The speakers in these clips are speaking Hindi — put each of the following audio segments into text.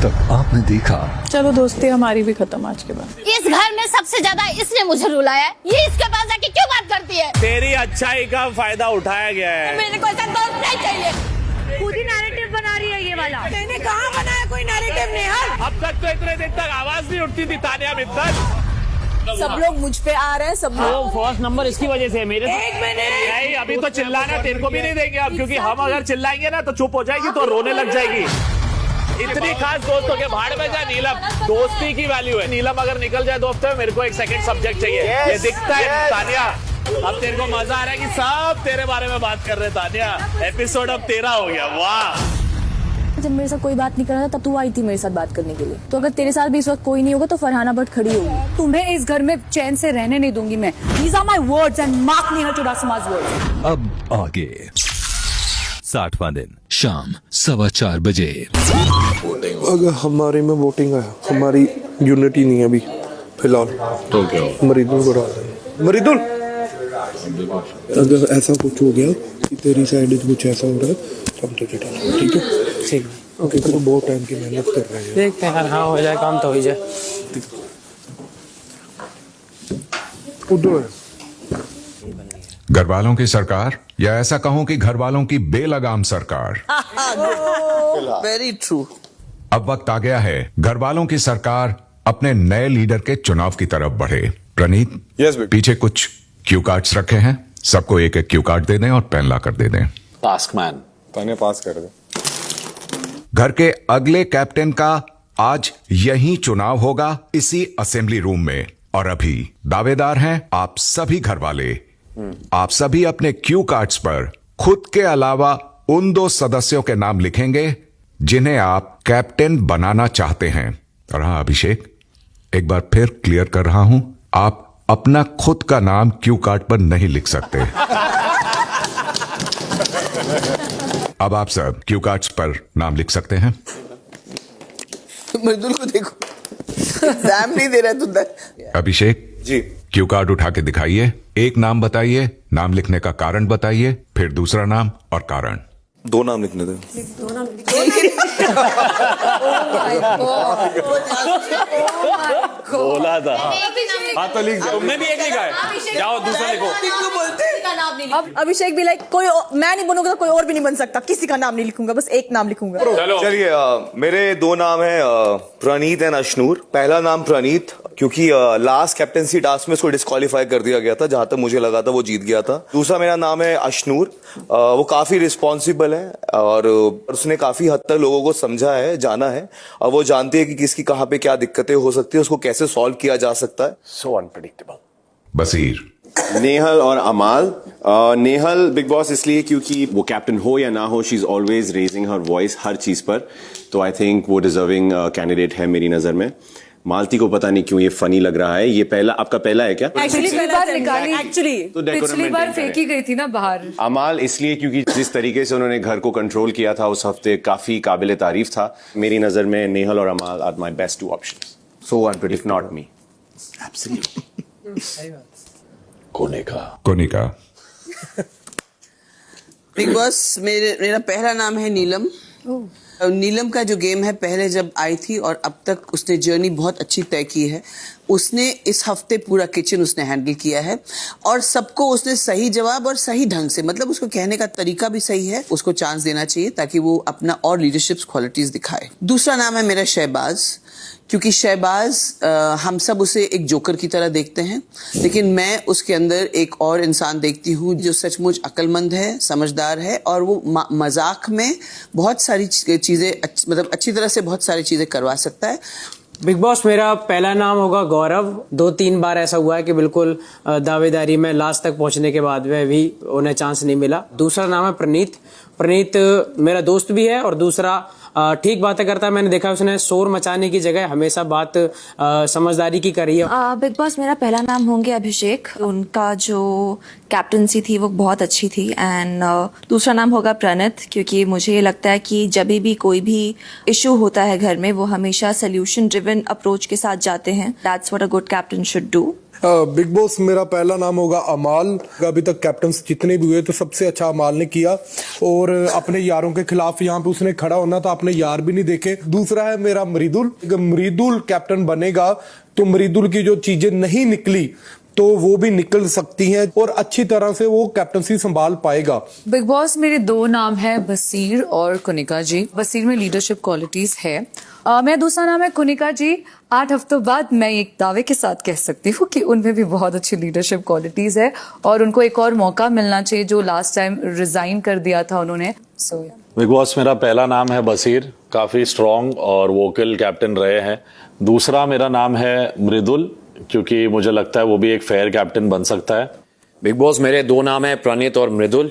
तब आपने देखा। चलो दोस्ती हमारी भी खत्म आज के बाद। इस घर में सबसे ज्यादा इसने मुझे रुलाया है, ये इसके पास जाके क्यों बात करती है? तेरी अच्छाई का फायदा उठाया गया है। मेरे को ऐसा दोस्त नहीं चाहिए। खुद ही नैरेटिव बना रही है ये वाला। मैंने कहाँ बनाया कोई नैरेटिव नेहा? अब तक तो इतने दिन तक आवाज नहीं उठती थी तानिया मित्तल। सब लोग मुझ पे आ रहे हैं, सब लोग। फर्स्ट नंबर इसकी वजह से है मेरे। एक मिनट नहीं, अभी तो चिल्लाना तेरे को भी नहीं देंगे अब, क्योंकि हम अगर चिल्लाएंगे ना तो चुप हो जाएगी तो रोने लग जाएगी। इतनी खास दोस्तों के भाड़ में जा नीलम, दोस्ती की वैल्यू है। नीलम अगर निकल जाए 2 हफ्ते में, मेरे को एक सेकंड सब्जेक्ट चाहिए। ये दिखता है तानिया, अब तेरे को मजा आ रहा है कि सब तेरे बारे में बात कर रहे हैं तानिया। एपिसोड अब 13 हो गया। वाह। जब मेरे साथ कोई बात नहीं कर रहा था तब तू आई थी मेरे साथ बात करने के लिए। तो अगर तेरे साथ भी इस वक्त कोई नहीं होगा तो फरहाना भट्ट खड़ी होगी। तुम्हें इस घर में चैन से रहने नहीं दूंगी मैं। These are my words and mark Neha चुडासमा's words। अब आगे 60वां दिन शाम 4:15 बजे। अगर हमारे में वोटिंग है, हमारी यूनिटी नहीं है अभी फिलहाल, तो क्या मरीदुल को डाल देंगे। मरीदुल, अगर ऐसा कुछ हो गया कि तेरी साइड से कुछ ऐसा हो रहा है हम तुझे डालेंगे, ठीक है? ठीक है। ओके, तो बहुत टाइम की मेहनत कर रहे हैं। देखते हैं, हाँ हो जाए काम तो हो जाए। उधर घर वालों की सरकार, या ऐसा कहूं कि घर वालों की बेलगाम सरकार। Very true. अब वक्त आ गया है घर वालों की सरकार अपने नए लीडर के चुनाव की तरफ बढ़े। प्रणीत, पीछे कुछ क्यू कार्ड्स रखे हैं, सबको एक एक क्यू कार्ड दे दें और पेन ला कर दे दें। टास्क मैन ताने पास कर दे। घर के अगले कैप्टन का आज यही चुनाव होगा, इसी असेंबली रूम में। और अभी दावेदार हैं आप सभी घर वाले। आप सभी अपने क्यू कार्ड्स पर खुद के अलावा उन 2 सदस्यों के नाम लिखेंगे जिन्हें आप कैप्टन बनाना चाहते हैं। और हाँ अभिषेक, एक बार फिर क्लियर कर रहा हूं, आप अपना खुद का नाम क्यू कार्ड पर नहीं लिख सकते। अब आप सब क्यू कार्ड्स पर नाम लिख सकते हैं। मजदूर को देखो, एग्जाम नहीं दे रहा तू। अभिषेक जी, क्यू कार्ड उठा के दिखाइए। एक नाम बताइए, नाम लिखने का कारण बताइए, फिर दूसरा नाम और कारण। 2 नाम लिखने थे। बोला था। हाँ तो लिख दो। तुमने भी एक लिखा है, जाओ दूसरा लिखो। अब अभिषेक भी कोई मैं नहीं बनूंगा तो कोई और भी नहीं बन सकता। किसी का नाम नहीं लिखूंगा, बस एक नाम लिखूंगा। चलिए, मेरे 2 नाम हैं प्रणीत एंड अशनूर। पहला नाम प्रणीत, क्योंकि लास्ट कैप्टेंसी टास्क में उसको डिस्क्वालीफाई कर दिया गया था, जहां तक मुझे लगा था वो जीत गया था। दूसरा मेरा नाम है अशनूर। वो काफी रिस्पॉन्सिबल है और उसने काफी हद तक लोगों को समझा है, जाना है, और वो जानती है कि किसकी कहाँ पे क्या दिक्कतें हो सकती है, उसको कैसे सॉल्व किया जा सकता है। सो अनप्रेडिक्टेबल। बसीर, नेहल और अमाल। नेहल बिग बॉस इसलिए क्योंकि वो कैप्टन हो या ना हो, she is always raising her voice हर चीज पर, तो आई थिंक वो डिजर्विंग कैंडिडेट है मेरी नजर में। मालती को पता नहीं क्यों ये फनी लग रहा है। ये पहला आपका पहला है क्या? पिछली बार निकाली, तो पिछली बार फेंकी गई थी ना बाहर। अमाल इसलिए क्योंकि जिस तरीके से उन्होंने घर को कंट्रोल किया था उस हफ्ते, काफी काबिले तारीफ था। मेरी नजर में नेहल और Amaal are my best 2 options. So if not me. Konika. Bigg Boss, मेरा पहला नाम है नीलम। नीलम का जो गेम है, पहले जब आई थी और अब तक उसने जर्नी बहुत अच्छी तय की है। उसने इस हफ्ते पूरा किचन उसने हैंडल किया है और सबको उसने सही जवाब और सही ढंग से, मतलब उसको कहने का तरीका भी सही है। उसको चांस देना चाहिए ताकि वो अपना और लीडरशिप क्वालिटीज दिखाए। दूसरा नाम है मेरा शहबाज, क्योंकि शहबाज हम सब उसे एक जोकर की तरह देखते हैं, लेकिन मैं उसके अंदर एक और इंसान देखती हूँ जो सचमुच अक्लमंद है, समझदार है, और वो मजाक में बहुत सारी चीजें मतलब अच्छी तरह से बहुत सारी चीजें करवा सकता है। बिग बॉस, मेरा पहला नाम होगा गौरव। 2-3 बार ऐसा हुआ है कि बिल्कुल दावेदारी में लास्ट तक पहुंचने के बाद वह भी उन्हें चांस नहीं मिला। दूसरा नाम है प्रणीत। प्रणीत मेरा दोस्त भी है और दूसरा ठीक बातें करता है। मैंने देखा उसने शोर मचाने की जगह हमेशा बात समझदारी की करी है। बिग बॉस, मेरा पहला नाम होंगे अभिषेक। उनका जो कैप्टनसी थी वो बहुत अच्छी थी। एंड दूसरा नाम होगा प्रणीत, क्योंकि मुझे लगता है कि जब भी कोई भी इशू होता है घर में, वो हमेशा सोल्यूशन ड्रिवन अप्रोच के साथ जाते हैं। That's what a good captain should do. Big Boss मेरा पहला नाम होगा अमाल। अभी तक कैप्टन्स जितने भी हुए तो सबसे अच्छा अमाल ने किया, और अपने यारों के खिलाफ यहाँ पे उसने खड़ा होना था, अपने यार भी नहीं देखे। दूसरा है मेरा मृदुल। अगर मृदुल कैप्टन बनेगा तो मृदुल की जो चीजें नहीं निकली तो वो भी निकल सकती हैं, और अच्छी तरह से वो कैप्टनसी संभाल पाएगा। बिग बॉस मेरे 2 नाम है बसीर और कुनिका जी। बसीर में लीडरशिप क्वालिटीज है। मेरा दूसरा नाम है कुनिका जी। 8 हफ्तों बाद मैं एक दावे के साथ कह सकती हूँ कि उनमें भी बहुत अच्छी लीडरशिप क्वालिटीज है, और उनको एक और मौका मिलना चाहिए, जो लास्ट टाइम रिजाइन कर दिया था उन्होंने। बिग बॉस मेरा पहला नाम है बसीर, काफी स्ट्रॉन्ग और वोकल कैप्टन रहे हैं। दूसरा मेरा नाम है मृदुल, क्योंकि मुझे लगता है वो भी एक फेयर कैप्टन बन सकता है। बिग बॉस मेरे 2 नाम है प्रणीत और मृदुल।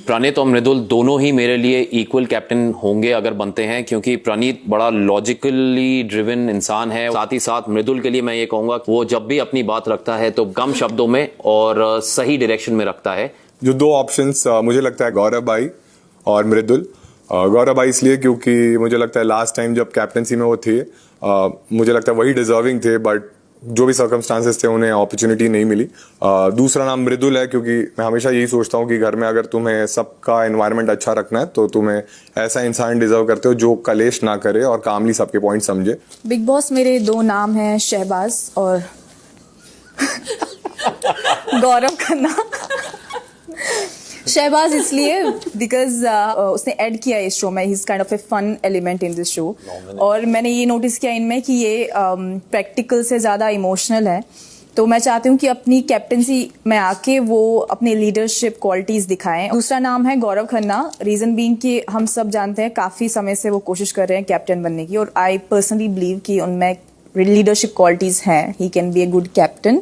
प्रणीत और मृदुल दोनों ही मेरे लिए इक्वल कैप्टन होंगे अगर बनते हैं, क्योंकि प्रणीत बड़ा लॉजिकली ड्रिवन इंसान है। साथ ही साथ मृदुल के लिए मैं ये कहूंगा वो जब भी अपनी बात रखता है तो कम शब्दों में और सही डायरेक्शन में रखता है। जो 2 ऑप्शंस मुझे लगता है गौरव भाई और मृदुल। गौरव भाई इसलिए क्योंकि मुझे लगता है लास्ट टाइम जब कैप्टनसी में वो थे मुझे लगता है वही डिजर्विंग थे, बट जो भी सर्कमस्टांसेस थे उन्हें अपॉर्चुनिटी नहीं मिली। दूसरा नाम मृदुल है, क्योंकि मैं हमेशा यही सोचता हूँ कि घर में अगर तुम्हें सबका एनवायरनमेंट अच्छा रखना है तो तुम्हें ऐसा इंसान डिजर्व करते हो जो कलेश ना करे और कामली सबके पॉइंट समझे। बिग बॉस मेरे 2 नाम हैं शहबाज और गौरव खन्ना। शहबाज इसलिए बिकॉज उसने ऐड किया इस शो में, he is kind of a fun element in this show, और मैंने ये नोटिस किया इनमें कि ये प्रैक्टिकल से ज़्यादा इमोशनल है। तो मैं चाहती हूँ कि अपनी कैप्टनसी में आके वो अपनी लीडरशिप क्वालिटीज़ दिखाएं। दूसरा नाम है गौरव खन्ना, रीज़न बीइंग कि हम सब जानते हैं काफ़ी समय से वो कोशिश कर रहे हैं कैप्टन बनने की, और आई पर्सनली बिलीव कि उनमें लीडरशिप क्वालिटीज़ हैं, he can be a good captain.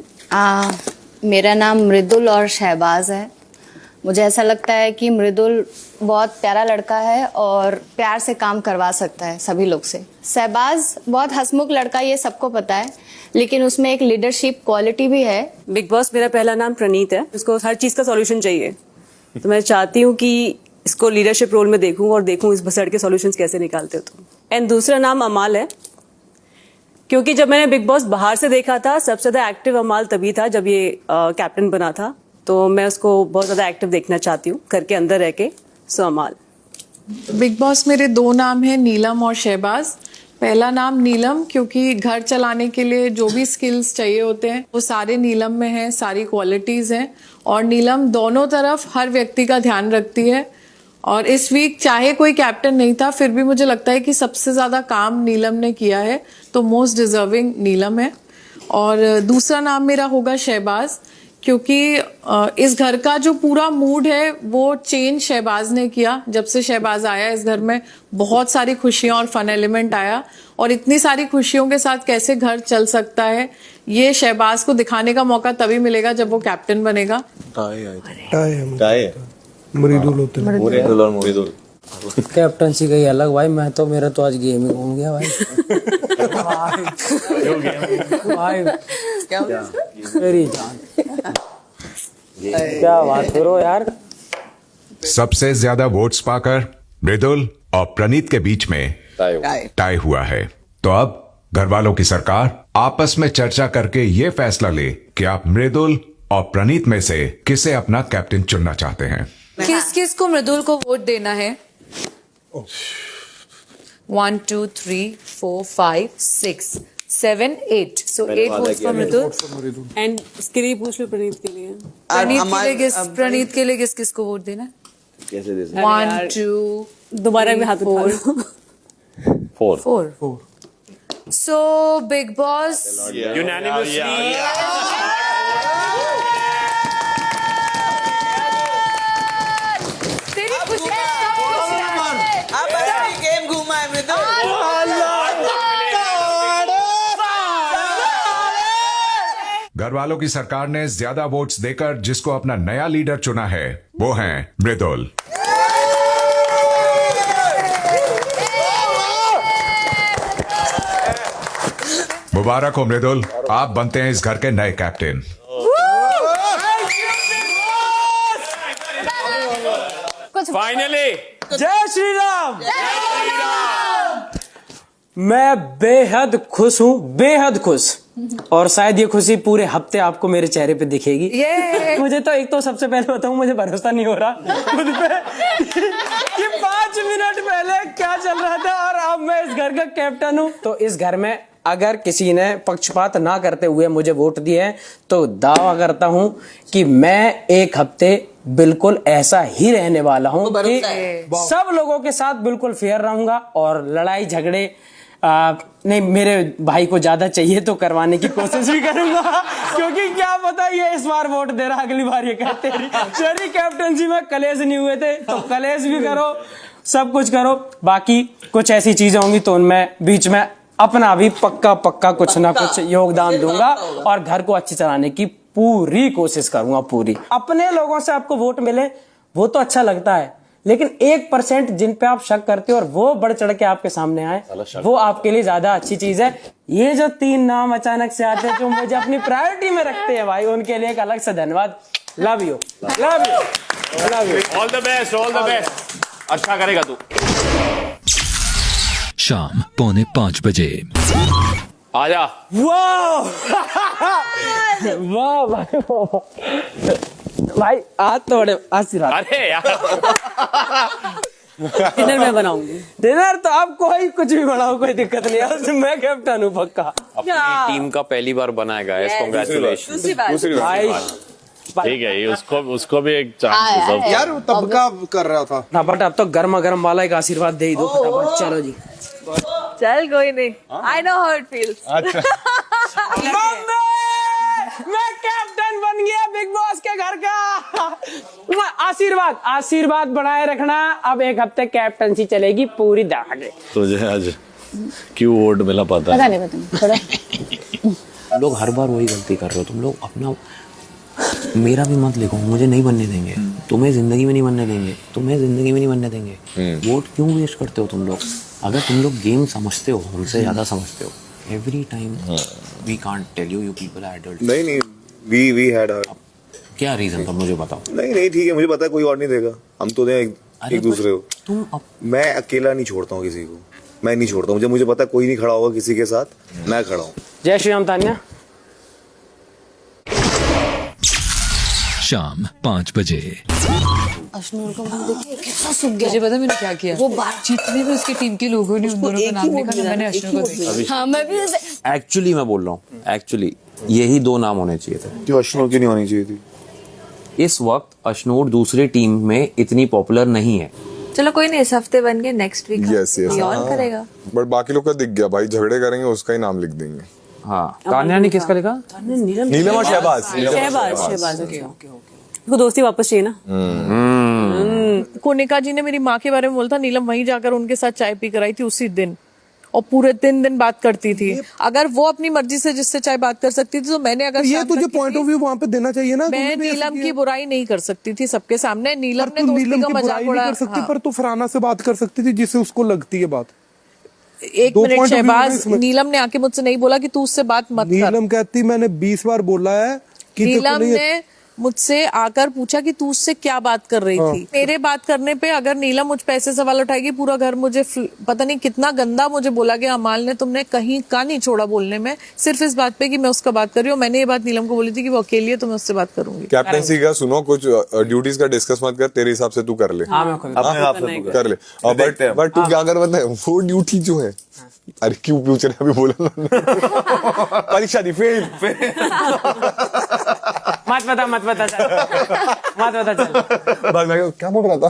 मेरा नाम मृदुल और शहबाज है। मुझे ऐसा लगता है कि मृदुल बहुत प्यारा लड़का है और प्यार से काम करवा सकता है सभी लोग से। शहबाज बहुत हंसमुख लड़का, ये सबको पता है, लेकिन उसमें एक लीडरशिप क्वालिटी भी है। बिग बॉस मेरा पहला नाम प्रणीत है। उसको हर चीज का सॉल्यूशन चाहिए, तो मैं चाहती हूँ कि इसको लीडरशिप रोल में देखूं और देखूं इस बसड़ के सॉल्यूशंस कैसे निकालते हो तुम। एंड दूसरा नाम अमाल है, क्योंकि जब मैंने बिग बॉस बाहर से देखा था सबसे ज्यादा एक्टिव अमाल तभी था जब ये कैप्टन बना था, तो मैं उसको बहुत ज्यादा एक्टिव देखना चाहती हूँ घर के अंदर रह के। सो अमाल। बिग बॉस मेरे 2 नाम हैं नीलम और शहबाज। पहला नाम नीलम, क्योंकि घर चलाने के लिए जो भी स्किल्स चाहिए होते हैं वो सारे नीलम में हैं, सारी क्वालिटीज हैं, और नीलम दोनों तरफ हर व्यक्ति का ध्यान रखती है। और इस वीक चाहे कोई कैप्टन नहीं था फिर भी मुझे लगता है कि सबसे ज्यादा काम नीलम ने किया है, तो मोस्ट डिजर्विंग नीलम है। और दूसरा नाम मेरा होगा शहबाज, क्योंकि इस घर का जो पूरा मूड है वो चेंज शहबाज ने किया। जब से शहबाज आया इस घर में बहुत सारी खुशियां और फन एलिमेंट आया, और इतनी सारी खुशियों के साथ कैसे घर चल सकता है ये शहबाज को दिखाने का मौका तभी मिलेगा जब वो कैप्टन बनेगा। कैप्टनसी गई अलग भाई, मैं तो मेरा तो आज गेम ही घूम गया भाई। मेरी जान क्या बात करो यार। सबसे ज्यादा वोट्स पाकर मृदुल और प्रणीत के बीच में टाई हुआ है। तो अब घर वालों की सरकार आपस में चर्चा करके ये फैसला ले कि आप मृदुल और प्रणीत में से किसे अपना कैप्टन चुनना चाहते हैं। किस किस को मृदुल को वोट देना है? 1 2 3 4 5 6 7 8, so 8 votes for Mridul. And इसके लिए पूछ लो प्रणीत के लिए। प्रणीत के लिए किस किस को वोट देना? कैसे दे 1 2 दोबारा भी हाथ उठा लो। 4। So Big Boss तेरी खुशी गेम घूमा है मृदुल। घर वालों की सरकार ने ज्यादा वोट्स देकर जिसको अपना नया लीडर चुना है वो हैं मृदुल। मुबारक हो मृदुल, आप बनते हैं इस घर के नए कैप्टन। फाइनली जय श्री राम। मैं बेहद खुश हूं, बेहद खुश। और शायद ये खुशी पूरे हफ्ते आपको मेरे चेहरे पे दिखेगी। मुझे तो एक तो सबसे पहले बताऊं, मुझे भरोसा नहीं हो रहा खुद पे कि 5 मिनट पहले क्या चल रहा था और अब मैं इस घर का कैप्टन हूं। तो इस घर में अगर किसी ने पक्षपात ना करते हुए मुझे वोट दिए हैं तो दावा करता हूं कि मैं एक हफ्ते बिल्कुल ऐसा ही रहने वाला हूं कि सब लोगों के साथ बिल्कुल फेयर रहूंगा और लड़ाई झगड़े नहीं, मेरे भाई को ज्यादा चाहिए तो करवाने की कोशिश भी करूंगा क्योंकि क्या पता ये इस बार वोट दे रहा, अगली बार ये कहते तेरी कैप्टनसी में कलेश नहीं हुए थे तो कलेश भी करो, सब कुछ करो। बाकी कुछ ऐसी चीजें होंगी तो उनमें बीच में अपना भी पक्का कुछ ना कुछ योगदान दूंगा और घर को अच्छे चलाने की पूरी कोशिश करूंगा, पूरी। अपने लोगों से आपको वोट मिले वो तो अच्छा लगता है, लेकिन 1% जिन पे आप शक करते हो और वो बढ़ चढ़ के आपके सामने आए वो आपके लिए ज्यादा अच्छी चीज है। ये जो 3 नाम अचानक से आते हैं जो मुझे अपनी प्रायोरिटी में रखते हैं भाई, उनके लिए एक अलग से धन्यवाद। Love you, love you, love you. All the best, all the best. अच्छा करेगा तू। शाम 4:45 बजे। आजा। वाह वाह भाई, भाई आज तो बड़े आशीर्वाद। अरे यार डिनर मैं बनाऊंगी। डिनर तो आप कोई कुछ भी बनाओ, कोई दिक्कत नहीं है, मैं कैप्टन हूँ पक्का। अपनी टीम का पहली बार बनाएगा, कांग्रेचुलेशन। दूसरी भाई ठीक है, ये उसको भी एक चांस यार वो तब का कर रहा था ना, बट अब तो गर्मा गर्म वाला एक आशीर्वाद दे ही दो फटाफट। चलो जी, चल कोई नहीं, I know how it feels. मैं कैप्टन बन गया बिग बॉस के घर का। आशीर्वाद, आशीर्वाद बनाए रखना। अब एक हफ्ते कैप्टनसी चलेगी पूरी दहाड़े। तुझे आज क्यों वोट मिला पता नहीं थोड़ा। तुम लोग हर बार वही गलती कर रहे हो। तुम लोग अपना, मेरा भी मत लिखो, मुझे नहीं बनने देंगे, तुम्हें जिंदगी में नहीं बनने देंगे, तुम्हें जिंदगी में नहीं बनने देंगे। वोट क्यों वेस्ट करते हो तुम लोग? अगर तुम लोग गेम समझते हो, हमसे ज्यादा समझते हो, every time we can't tell you, you people are adult. नहीं, वी हैड क्या रीजन था मुझे बताओ। नहीं ठीक है, मुझे पता है कोई और नहीं देगा, हम तो दें एक दूसरे को। मैं अकेला नहीं छोड़ता हूँ किसी को, मैं नहीं छोड़ता हूँ। मुझे पता है कोई नहीं खड़ा होगा किसी के साथ, मैं खड़ा हूँ। जय श्री राम। तान्या, शाम 5 बजे। अश्नूर को देखिए कैसा सूख गया। मुझे पता मैंने क्या किया, वो जितने भी उसकी टीम के लोगों ने उन दोनों का नाम लिखा, मैंने अश्नूर को देखा। हाँ, मैं भी एक्चुअली मैं बोल रहा हूँ, एक्चुअली यही 2 नाम होने चाहिए थे। क्यों अश्नूर की नहीं होनी चाहिए थी? इस वक्त अश्नूर दूसरी टीम में इतनी पॉपुलर नहीं है। चलो कोई नहीं, इस हफ्ते बन गए, नेक्स्ट वीक यस ऑन करेगा। बट बाकी लोग का दिख गया भाई, झगड़े करेंगे उसका ही नाम लिख देंगे। हाँ, तान्या ने किसका लिखा? नीलम और शहबाज। उसको दोस्ती वापस चाहिए ना। कोनिका जी ने मेरी माँ के बारे में बोला था, नीलम वहीं जाकर उनके साथ चाय पी कर आई थी उसी दिन, और पूरे 3 दिन बात करती थी। अगर वो अपनी मर्जी से जिससे चाहे बात कर सकती थी तो मैंने अगर ये तुझे पॉइंट ऑफ व्यू वहाँ पे देना चाहिए ना। मैं नीलम की बुराई नहीं कर सकती थी सबके सामने। नीलम ने दोस्ती का मजाक उड़ाया। कर सकती, पर तू फरहाना से बात कर सकती थी जिससे उसको लगती है बात। 1 मिनट शहबाज, नीलम ने आके मुझसे नहीं बोला कि तू उससे बात मत कर। नीलम कहती मैंने 20 बार बोला है कि नीलम ने मुझसे आकर पूछा कि तू उससे क्या बात कर रही थी। मेरे बात करने पे अगर नीलम मुझ पे ऐसे सवाल उठाएगी, पूरा घर मुझे पता नहीं कितना गंदा मुझे बोला गया अमाल ने, तुमने कहीं का नहीं छोड़ा बोलने में, सिर्फ इस बात पे कि मैं उसका बात कर रही हूँ। मैंने ये बात नीलम को बोली थी कि वो अकेली है तो मैं उससे बात करूंगी। कैप्टनसी का सुनो, कुछ ड्यूटीज का डिस्कस मत कर, तेरे हिसाब से तू कर ले। कर ले। बट तू क्या कर पता है, वो ड्यूटी जो है, अरे क्यों पूछ रहे, अभी बोला परीक्षा दी फेल। मत बता चल। क्या बोल रहा था?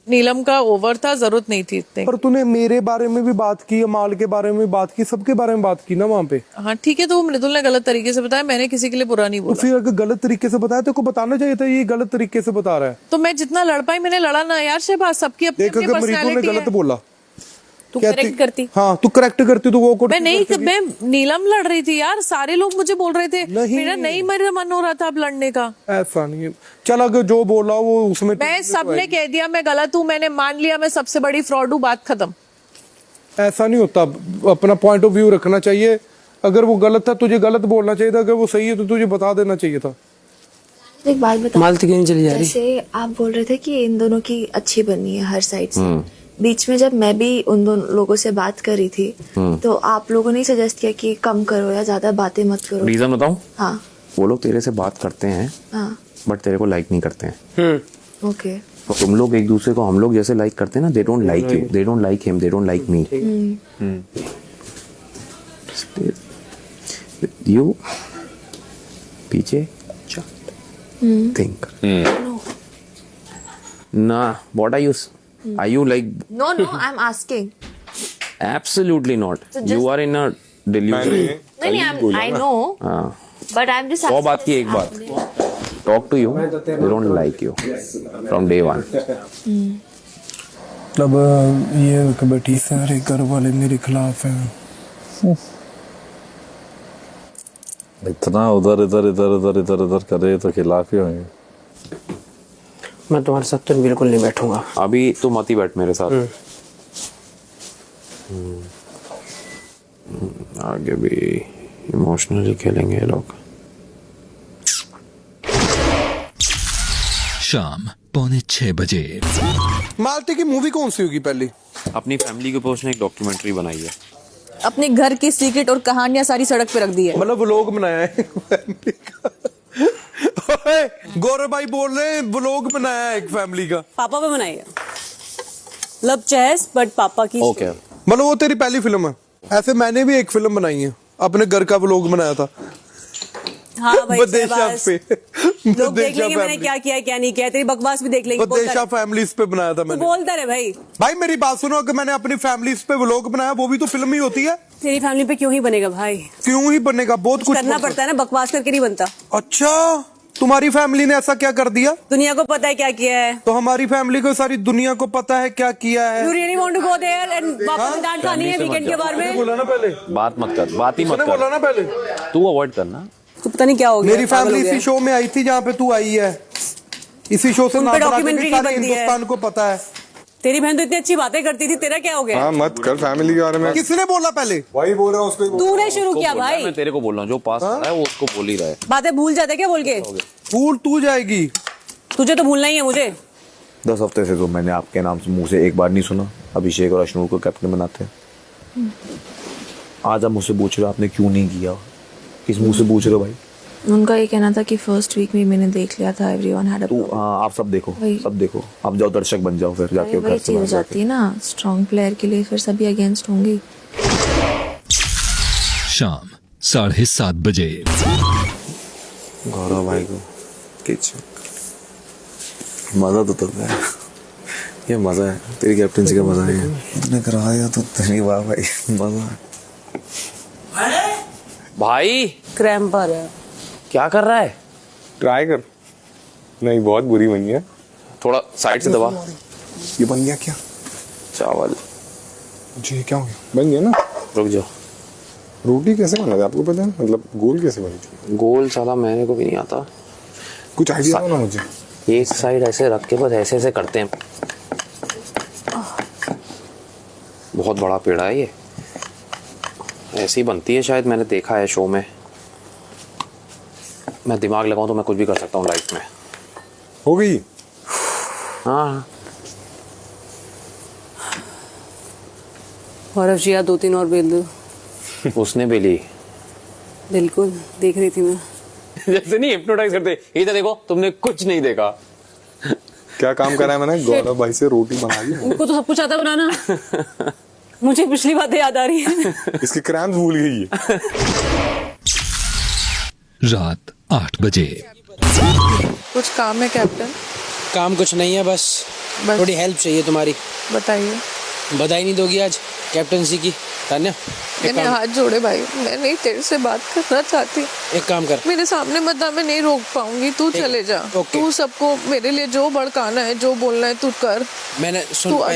नीलम का ओवर था, जरूरत नहीं थी इतने। पर तूने मेरे बारे में भी बात की, अमाल के बारे में बात की, सबके बारे में बात की ना वहाँ पे। हाँ ठीक है, तो मृदुल ने गलत तरीके से बताया, मैंने किसी के लिए बुरा नहीं बोला। फिर अगर गलत तरीके से बताया तो को बताना चाहिए था ये गलत तरीके से बता रहा है। तो मैं जितना लड़ पाई मैंने लड़ा ना यार शहबाज, सबकी अपनी पर्सनैलिटी है। गलत बोला तू करेक्ट करती। हाँ तू करेक्ट करती तो वो मैं नहीं, मैं नीलम लड़ रही थी यार, सारे लोग मुझे बोल रहे थे, मेरा नहीं मेरा मन हो रहा था अब लड़ने का। ऐसा नहीं है, चल अगर जो बोला वो उसमें मैं सबने कह दिया मैं गलत हूँ, मैंने मान लिया मैं सबसे बड़ी फ्रॉड हूँ, बात खत्म। ऐसा नहीं होता, अपना पॉइंट ऑफ व्यू रखना चाहिए। अगर वो गलत था तुझे गलत बोलना चाहिए था, अगर वो सही है तो तुझे बता देना चाहिए था। एक बात बता, मालती क्यों चली जा रही? जैसे आप बोल रहे थे कि इन दोनों की अच्छी बनी है हर साइड से, बीच में जब मैं भी उन दोनों लोगों से बात करी थी तो आप लोगों ने सजेस्ट किया कि कम करो या ज्यादा बातें मत करो। रीजन बताऊं? हाँ। वो लोग तेरे से बात करते हैं हाँ। बट तेरे को लाइक नहीं करते हैं। ओके। तो तुम लोग एक दूसरे को हम लोग जैसे लाइक करते हैं ना, they don't like you, they don't like him, they don't like me. You पीछे think nah, what are you like? No, I'm asking. Absolutely not. So You are in a delusion. नहीं, I know, but I'm just 100 बात की एक बात, talk to you, they don't like you from day one. मतलब ये बैठी सारे घर वाले मेरे खिलाफ हैं। इतना उधर इधर इधर इधर इधर इधर करे तो खिलाफ ही होंगे। मैं तुम्हारे साथ तो बिल्कुल नहीं बैठूंगा। अभी तो मत ही बैठ मेरे साथ। आगे भी इमोशनली खेलेंगे ये लोग। शाम 5:45 बजे। मालती की मूवी कौन सी होगी पहली? अपनी फैमिली के ऊपर उसने एक डॉक्यूमेंट्री बनाई है। अपने घर की सीक्रेट और कहानियां सारी सड़क पे रख दी है। मतलब व्लॉग बनाया है फैमिली का। गौरव भाई बोल रहे हैं व्लॉग बनाया है एक फैमिली का। पापा पे बनाई है, लब चेस बट पापा की। ओके। मतलब वो तेरी पहली फिल्म है? ऐसे मैंने भी एक फिल्म बनाई है, अपने घर का व्लॉग बनाया था। हाँ भाई, बदेशा पे लोग देख लेंगे मैंने क्या किया क्या नहीं किया, तेरी बकवास भी देख लेंगे। बदेशा फैमिलीज पे बनाया था मैंने। बोलता रहे भाई। भाई मेरी बात सुनो, अगर मैंने अपनी फैमिलीज पे व्लॉग बनाया वो भी तो फिल्म ही होती है। तेरी फैमिली पे क्यों ही बनेगा भाई? क्यों ही बनेगा, बहुत कुछ करना पड़ता है ना, बकवास करके नहीं बनता। अच्छा, तुम्हारी फैमिली ने ऐसा क्या कर दिया? दुनिया को पता है क्या किया है। तो हमारी फैमिली को सारी दुनिया को पता है क्या किया है। You really want to go there and वापस डांट खानी है वीकेंड के बारे में? बोला ना पहले, बात मत कर, बात ही मत कर। बोला ना पहले, तू अवॉइड करना। तो पता नहीं क्या हो गया। मेरी फैमिली इसी शो में आई थी जहाँ पे तू आई है। इसी शो से डॉक्यूमेंट्री सारे हिंदुस्तान को पता है। तेरी बहन तो इतनी अच्छी बातें करती थी, तेरा क्या हो गया? हाँ, मत कर फैमिली के बारे में। किसने बोला पहले? वही बोल रहा हूँ उसको। तूने शुरू किया भाई। मैं तेरे को बोल रहा हूँ, जो पास है वो उसको बोल ही रहा है। बातें भूल जाते क्या बोल के? भूल तू जाएगी। तुझे तो भूलना ही है मुझे। 10 हफ्ते से तो मैंने आपके नाम से मुंह से एक बार नहीं सुना अभिषेक और अश्नूर को कैप्टन बनाते हैं। आज आप मुझसे पूछ रहे हो आपने क्यों नहीं किया, किस मुंह से पूछ रहे हो भाई? उनका ये कहना था कि फर्स्ट वीक में मैंने देख लिया था, एवरीवन हैड अ प्रॉब्लम। आप सब देखो, सब देखो, आप जाओ दर्शक बन जाओ, फिर जाके वही चीज हो जाती है ना, स्ट्रॉन्ग प्लेयर के लिए फिर सभी अगेंस्ट होंगे। शाम 7:30 बजे। गौरव भाई को मजा तो तब है, ये मजा है, तेरी कैप्टनसी का मजा है। तूने कराया तो तेरी वाह भाई, मजा है भाई। क्रैम्प आ रहा है। क्या कर रहा है? ट्राई कर। नहीं, बहुत बुरी बनी है। थोड़ा साइड से दबा। ये बन गया क्या? चावल जी क्या हो गया? बन गया ना। रुक जाओ। रोटी कैसे बना था आपको पता है? मतलब गोल कैसे बनी थी? गोल साला मैंने को भी नहीं आता। कुछ आइडिया दो ना मुझे। एक साइड ऐसे रख के बस ऐसे ऐसे करते हैं। बहुत बड़ा पेड़ा है ये, ऐसी बनती है शायद, मैंने देखा है शो में। मैं दिमाग लगाऊं तो मैं कुछ भी कर सकता हूँ लाइफ में। हो गई? हाँ। और अफजिया 2-3 और बेल दो। उसने बेली। बिल्कुल देख रही थी मैं। जैसे नहीं हिप्नोटाइज करते, इधर देखो, तुमने कुछ नहीं देखा। क्या काम करा है मैंने? गौरव भाई से रोटी बना ली। उनको तो सब कुछ आता बनाना। मुझे पिछली बातें याद आ रही है। इसकी क्रैम्प भूल गई है। रात 8 बजे। कुछ काम है कैप्टन? काम कुछ नहीं है, बस थोड़ी हेल्प चाहिए तुम्हारी। बताइए। बधाई नहीं दोगी आज कैप्टनसी की? तान्या मैंने हाथ जोड़े भाई, मैं नहीं तेरे से बात करना चाहती। एक काम कर, मेरे सामने मत आ, मैं नहीं रोक पाऊंगी, तू चले जा। तू सबको मेरे लिए जो भड़काना है, जो बोलना है तू कर। मैंने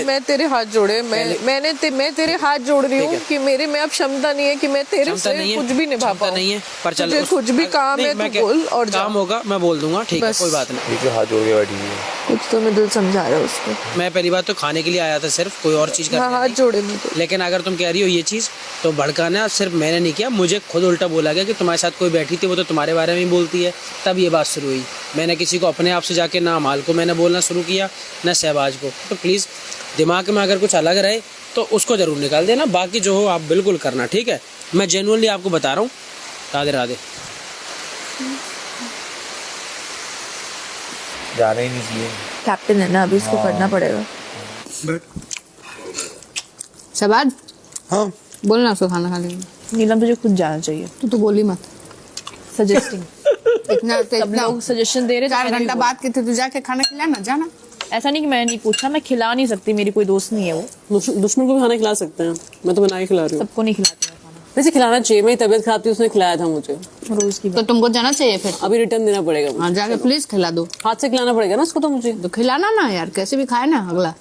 मैं तेरे हाथ जोड़े, मैं तेरे हाथ जोड़ रही हूँ कि मेरे में अब क्षमता नहीं है कि मैं तेरे से कुछ भी निभा पाऊँ। नहीं है पर चल, कुछ भी काम है तू बोल और काम होगा मैं बोल दूंगा। ठीक है, कोई बात नहीं। हाथ जोड़ के बैठी है। कुछ तो मृदुल समझा रहा है उसको। मैं पहली बार तो खाने के लिए आया था, सिर्फ कोई और चीज करने हाथ जोड़े मुझे। लेकिन अगर तुम कह रही हो ये चीज तो भड़काना सिर्फ मैंने नहीं किया, मुझे खुद उल्टा बोला गया कि तुम्हारे साथ कोई बैठी थी वो तो तुम्हारे बारे में ही बोलती है। तब ये बात शुरू हुई। मैंने किसी को अपने आप से जाके ना अमाल को मैंने बोलना शुरू किया ना शहबाज को। तो प्लीज दिमाग में अगर कुछ अलग रहे तो उसको जरूर निकाल देना, बाकी जो हो आप बिल्कुल करना, ठीक है? मैं जेन्युइनली आपको बता रहा हूँ। राधे राधे। जाना ही नहीं चाहिए। कैप्टन है ना, अभी इसको करना पड़ेगा। शहबाज, हाँ बोलना उसको खाना खा लेंगे। नीलम तुझे खुद जाना चाहिए। तू तो बोली मत। सजेस्टिंग सब लोग सजेशन दे रहे थे, 4 मैंने भी घंटा बाद के थे, तू जाके खाना खिलाना जाना। ऐसा नहीं कि मैंने नहीं पूछा, मैं खिला नहीं सकती, मेरी कोई दोस्त नहीं है वो। दुश्मन को भी खाना खिला सकते हैं, मैं तो बना के खिला रही हूँ। सबको नहीं खिलाती मैं खाना। वैसे खिलाना चाहिए, मेरी तबीयत खराब थी, उसने खिलाया था मुझे रोज की। तो तुमको जाना चाहिए फिर। अभी रिटर्न देना पड़ेगा मुझे। हाँ जाके प्लीज खिला दो। हाथ से खिलाना पड़ेगा ना उसको तो मुझे। तो खिलाना ना यार, कैसे भी खाए ना अगला।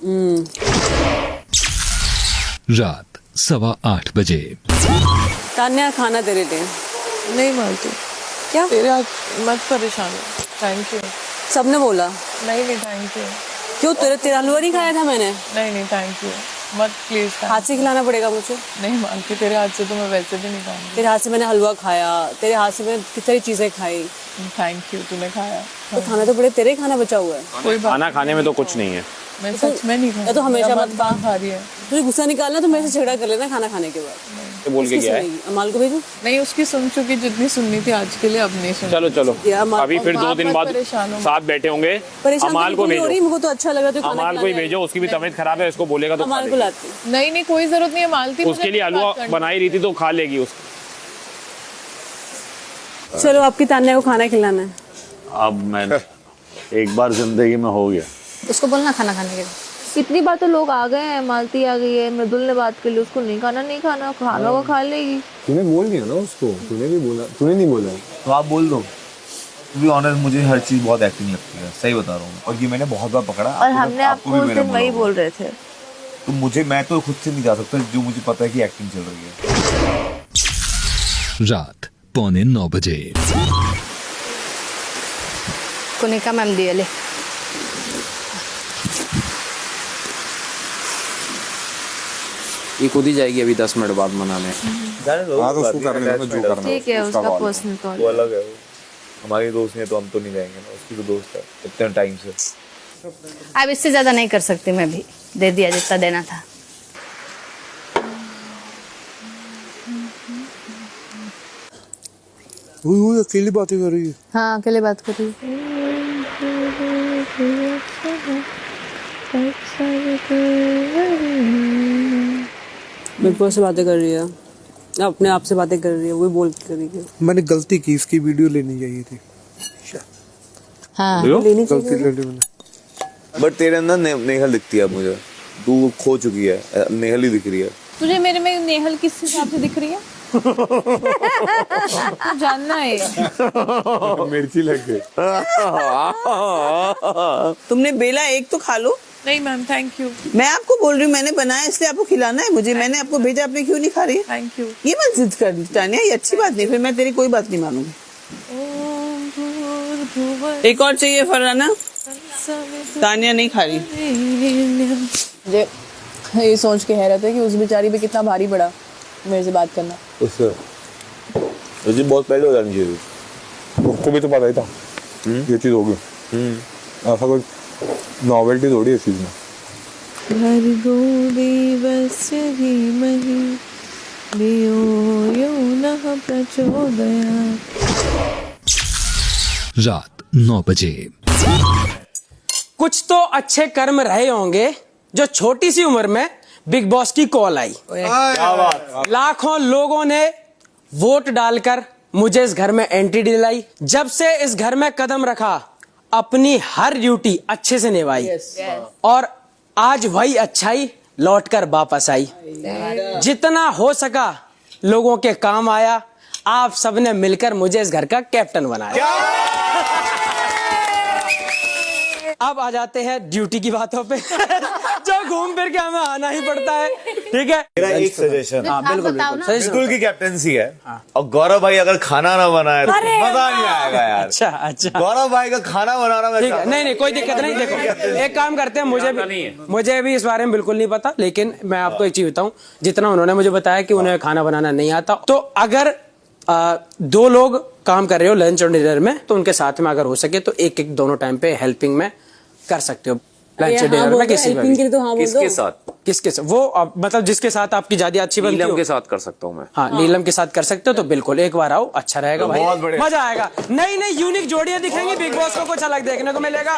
रात 8:15 बजे। तान्या खाना तेरे लिए। नहीं मानती। क्या? तेरे हाथ मत परेशान हो। Thank you. सबने बोला। नहीं थैंक यू। क्यों? तेरा हलवा नहीं खाया था मैंने। नहीं थैंक यू मत प्लीज। हाथ से खिलाना पड़ेगा मुझे। नहीं मानती, तेरे हाथ से तो मैं वैसे भी नहीं खाऊंगी। तेरे हाथ से मैंने हलवा खाया, तेरे हाथ से मैंने कितनी चीजें खाई। थैंक यू, तूने खाया। तो खाना तो बड़े तेरे ही खाना बचा हुआ है। कोई बात। खाना खाने में तो कुछ नहीं है। मैं सच में नहीं खाती। तो हमेशा मत खा रही है। तुझे गुस्सा निकालना तो मेरे से झगड़ा कर लेना खाना खाने के बाद। तो बोल के गया है। अमाल को भेजू? नहीं, उसकी सुन चुकी जितनी सुननी थी आज के लिए, अब नहीं सुन। चलो अभी फिर 2 दिन बाद साथ बैठे होंगे। अमाल को भेजो। मुझे तो अच्छा लगा तो अमाल को ही भेजो, उसकी भी तबीयत खराब है, उसको बोलेगा तो अमाल को लाती। नहीं कोई जरूरत नहीं है। मालती उसके लिए हलवा बनाई रही थी तो खा लेगी उसको। चलो आपकी तान्या को खाना खिलाना है। अब मैं एक बार जिंदगी में हो गया। उसको बोलना खाना खाने के लिए। कितनी बार तो लोग आ गए हैं, मालती आ गई है, मृदुल ने बात कर ली, उसको नहीं खाना खाना वो खा लेगी। तूने बोल दिया ना उसको, तूने भी बोला, तूने नहीं बोला तो आप बोल दो। टू बी ऑनेस्ट मुझे हर चीज बहुत एक्टिंग लगती है, सही बता रहा हूँ। और ये मैंने बहुत बार पकड़ा। और हमने आपको उस दिन वही बोल रहे थे। तो मैं तो खुद से नहीं जा सकता, जो मुझे पता है कि एक्टिंग चल रही है। रात 8:45 बजे। कुनिका मैम दिए ले। ये खुद ही जाएगी अभी 10 मिनट बाद मनाने। हाँ तो उसको करने दो जो करना है। ठीक है, उसका पर्सनल कॉल। वो अलग है, हमारी दोस्त नहीं है तो हम तो नहीं जाएंगे ना, उसकी तो दोस्त है इतने टाइम से। अब इससे ज्यादा नहीं कर सकती, मैं भी दे दिया जितना देना था। वो अकेली बातें कर रही है। हाँ अकेले बात कर रही हूँ। बिग बॉस से बातें कर रही है, अपने आप से बातें कर रही है, वो बोल कर रही है। मैंने गलती की, इसकी वीडियो लेनी चाहिए थी। हाँ लेनी गलती कर ली मैंने। बट तेरे अंदर नेहल दिखती है मुझे, तू खो चुकी है, नेहल ही दिख रही है तुझे मेरे में नेहल किस हिसाब से दिख रही है? तो जानना है। मिर्ची लग गई। तुमने बेला एक तो खा लो। नहीं मैम थैंक यू। मैं आपको बोल रही हूँ, मैंने बनाया इसलिए आपको खिलाना है मुझे। मैंने आपको भेजा, आपने क्यों नहीं खा रही? Thank you. ये मत जिद कर तान्या, ये अच्छी बात नहीं। फिर मैं तेरी कोई बात नहीं मानूंगी। एक और चाहिए फरहाना? तान्या नहीं खा रही। मुझे ये सोच के हैरत है कि उस बेचारी पे कितना भारी पड़ा मेरे से बात करना। उससे उस दिन बहुत पहले हो जानी चाहिए। उसको भी तो पता ही था ये चीज होगी। ऐसा कोई नॉवेल्टी थोड़ी है इस चीज में। रात 9 बजे। कुछ तो अच्छे कर्म रहे होंगे जो छोटी सी उम्र में बिग बॉस की कॉल आई। क्या बात। लाखों लोगों ने वोट डालकर मुझे इस घर में एंट्री दिलाई। जब से इस घर में कदम रखा, अपनी हर ड्यूटी अच्छे से निभाई। और आज वही अच्छाई लौटकर वापस आई। जितना हो सका लोगों के काम आया। आप सबने मिलकर मुझे इस घर का कैप्टन बनाया। अब आ जाते हैं ड्यूटी की बातों पे जो घूम फिर के हमें आना ही पड़ता है, ठीक है। मेरा एक सजेशन, हाँ बिल्कुल बिल्कुल की कैप्टेंसी है और गौरव भाई अगर खाना ना बनाए तो मजा नहीं आएगा यार। अच्छा गौरव भाई का खाना बनाना ठीक है, नहीं कोई दिक्कत नहीं। देखो एक काम करते हैं, मुझे भी इस बारे में बिल्कुल नहीं पता, लेकिन मैं आपको एक चीज बताऊं, जितना उन्होंने मुझे बताया कि उन्हें खाना बनाना नहीं आता, तो अगर 2 लोग काम कर रहे हो लंच और डिनर में, तो उनके साथ में अगर हो सके तो एक दोनों टाइम पे हेल्पिंग में कर सकते हो, लंच और डिनर में किसी में भी। किसके साथ? वो मतलब जिसके साथ आपकी ज्यादा अच्छी बनती हो। नीलम के साथ कर सकता हूँ मैं। हाँ नीलम के साथ कर सकते हो, तो बिल्कुल एक बार आओ, अच्छा रहेगा भाई, बहुत बढ़िया, मजा आएगा। नई नई यूनिक जोड़ियां दिखेंगी, बिग बॉस को कुछ अलग देखने को मिलेगा।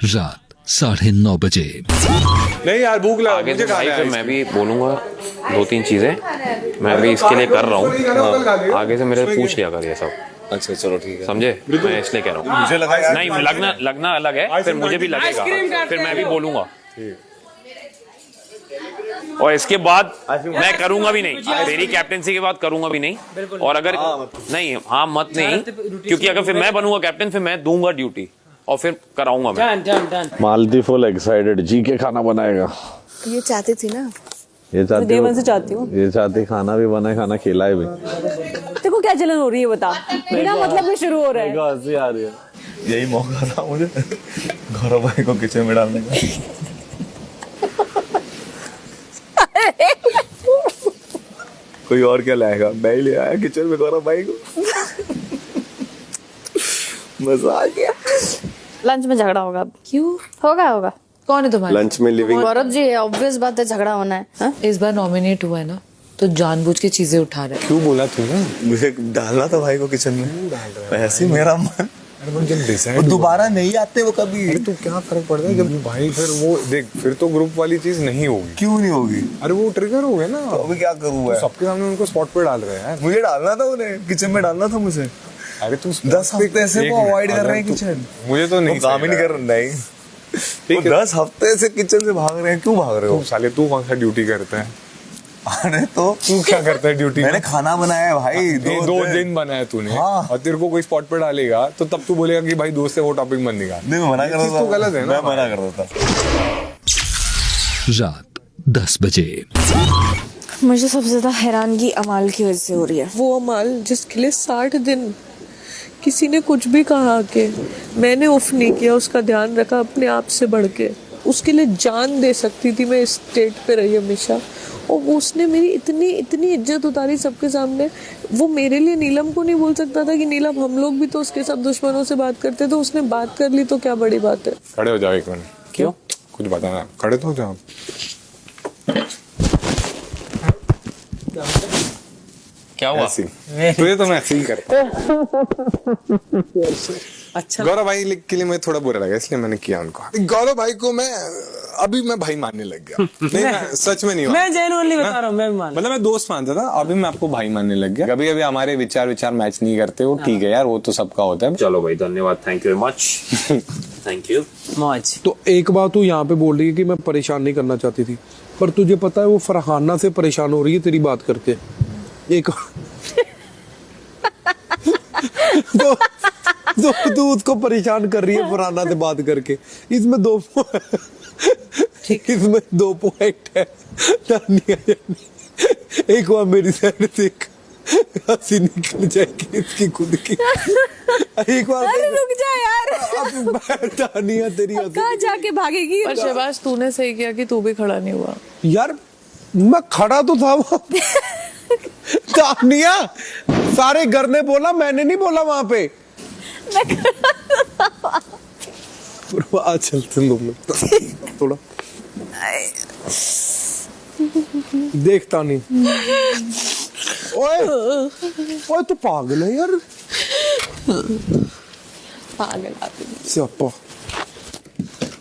रात 9:30 बजे। नहीं यार भूख लगा आगे मुझे तो भाई खाना फिर है। मैं भी बोलूंगा 2-3 चीजें, मैं भी इसके लिए कर रहा हूँ। आगे से मेरे पूछ लिया कर ये सब। अच्छा चलो ठीक है, समझे? मैं इसलिए कह रहा हूँ, मुझे लगा नहीं लगना अलग है, फिर मुझे भी लगेगा, फिर मैं भी बोलूंगा। और इसके बाद मैं करूंगा भी नहीं, तेरी कैप्टेंसी के बाद करूंगा भी नहीं। और अगर नहीं हाँ मत नहीं, क्योंकि अगर फिर मैं बनूंगा कैप्टन, फिर मैं दूंगा ड्यूटी और फिर कराऊंगा मैं। मालती फुल एक्साइटेड, जी के खाना बनाएगा। ये चाहती थी ना, ये चाहती देवन से चाहती हूँ, ये चाहती खाना भी बनाए, खाना खिलाए भी। देखो क्या जलन हो रही है, बता बिना मतलब में शुरू हो रहा है। हंसी आ रही है। यही मौका था मुझे गौरव भाई को किचन में डालने का। कोई और क्या लाएगा, मैं ही ले आया किचन में गौरव भाई को। मजा आ गया। लंच में झगड़ा होगा। क्यों? होगा कौन है तुम्हारे? लंच में लिविंग गौरव जी, ऑब्वियस बात है झगड़ा होना है। हा? इस बार नॉमिनेट हुआ है ना, तो जानबूझ के चीजें उठा रहा है। क्यों बोला तूने? मुझे डालना था भाई को किचन में, ऐसे ही मेरा मन। जब दोबारा नहीं आते वो कभी। अरे तो क्या फर्क पड़ता है जब भाई, फिर वो देख, फिर तो ग्रुप वाली चीज नहीं होगी। क्यों नहीं होगी? अरे वो ट्रिगर हो गया ना। तो अभी क्या करूँ मैं? सबके सामने उनको स्पॉट पे डाल रहे हैं यार। मुझे डालना था, उन्हें किचन में डालना था मुझे। अरे तू 10 हफ्ते से वो अवॉइड कर रहे हैं किचन। मुझे तो नहीं काम ही नहीं कर रहे। नहीं ठीक है, 10 हफ्ते से किचन से भाग रहे हैं, क्यों भाग रहे हो? साले तू कौन सा ड्यूटी करता है? अरे तो तू क्या करता है ड्यूटी? मैंने खाना बनाया है भाई, 2 दिन बनाया तूने। हाँ। और तेरे को कोई स्पॉट पे डालेगा तो तब तू बोलेगा कि भाई दोस्त से वो टॉपिक मत निकाल। नहीं मैं मना कर रहा था, तो गलत है ना। मैं मना कर रहा था। रात 10 बजे। मुझे सबसे ज्यादा हैरानगी अमाल की वजह से हो रही है। वो अमाल जिसके लिए 60 दिन किसी ने कुछ भी कहा कि मैंने उफ नहीं किया, उसका ध्यान रखा अपने आप से बढ़ के, उसके लिए जान दे सकती थी मैं, इस स्टेट पे रही हमेशा, और वो उसने मेरी इतनी इज्जत उतारी सबके सामने। वो मेरे लिए नीलम को नहीं बोल सकता था कि नीलम, हम लोग भी तो उसके साथ दुश्मनों से बात करते, तो उसने बात कर ली, तो क्या बड़ी बात है। खड़े हो जाओ एक मिनट। क्यों? कुछ बताना। खड़े तो हो जाओ। क्या हुआ? तुझे तो मैं ऐसे ही करता। अच्छा गौरव भाई के लिए मुझे थोड़ा बुरा लगा, इसलिए मैंने किया उनको। गौरव भाई को मैं अभी मैं भाई मानने लग गया। नहीं मैं सच में नहीं हुआ। मैं जेन्युइनली बता रहा हूँ, मैं मान, मतलब मैं दोस्त मानता था, अभी मैं आपको भाई मानने लग गया। कभी कभी हमारे विचार मैच नहीं करते, वो ठीक है यार, वो तो सबका होता है। चलो भाई, धन्यवाद, thank you very much. Thank you. मौज। तो एक बात तू यहाँ पे बोल रही है कि मैं परेशान नहीं करना चाहती थी, पर तुझे पता है वो फरहाना से परेशान हो रही है तेरी बात करके। एक तो तू उसको परेशान कर रही है फरहाना से बात करके। इसमें 2 पॉइंट है। एक बार मेरी साइड से हंसी निकल जाएगी इसकी खुद की। एक बार अरे रुक जा यार, तानिया तेरी कहाँ जाके भागेगी। पर शहबाज तूने सही किया कि तू भी खड़ा नहीं हुआ। यार मैं खड़ा तो था वो। तानिया सारे घर ने बोला, मैंने नहीं बोला वहां पे। आज चलते हैं थोड़ा देखता नहीं। ओए तो पागल है यार, पागल आदमी। सियापा।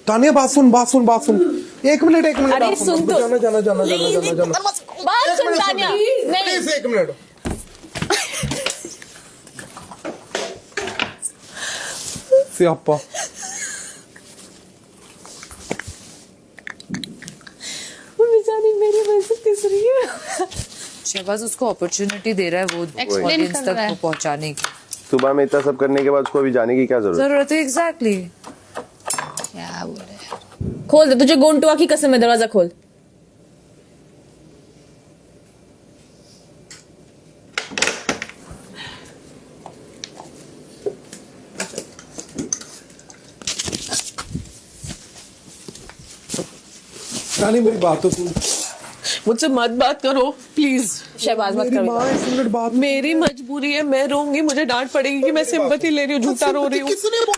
तानिया बात सुन। एक मिनट अरे सुन तो, जाना बात सुन तानिया। नहीं एक मिनट। सियापा। बेचारी मेरी वजह से पिस रही है। शहबाज उसको अपॉर्चुनिटी दे रहा है वो Explain ऑडियंस कर तक रहा है। पहुंचाने की। सुबह में इतना सब करने के बाद उसको अभी जाने की क्या जरूरत है? एग्जैक्टली। क्या बोले? खोल दे, तुझे गोंटुआ की कसम है, दरवाजा खोल। रानी मेरी बात तो सुन। मुझसे मत बात करो प्लीज। शहबाज मत करो। मेरी मजबूरी है, मैं रोऊंगी, मुझे डांट पड़ेगी कि मैं सिंपैथी ले रही हूँ, झूठा रो रही हूँ।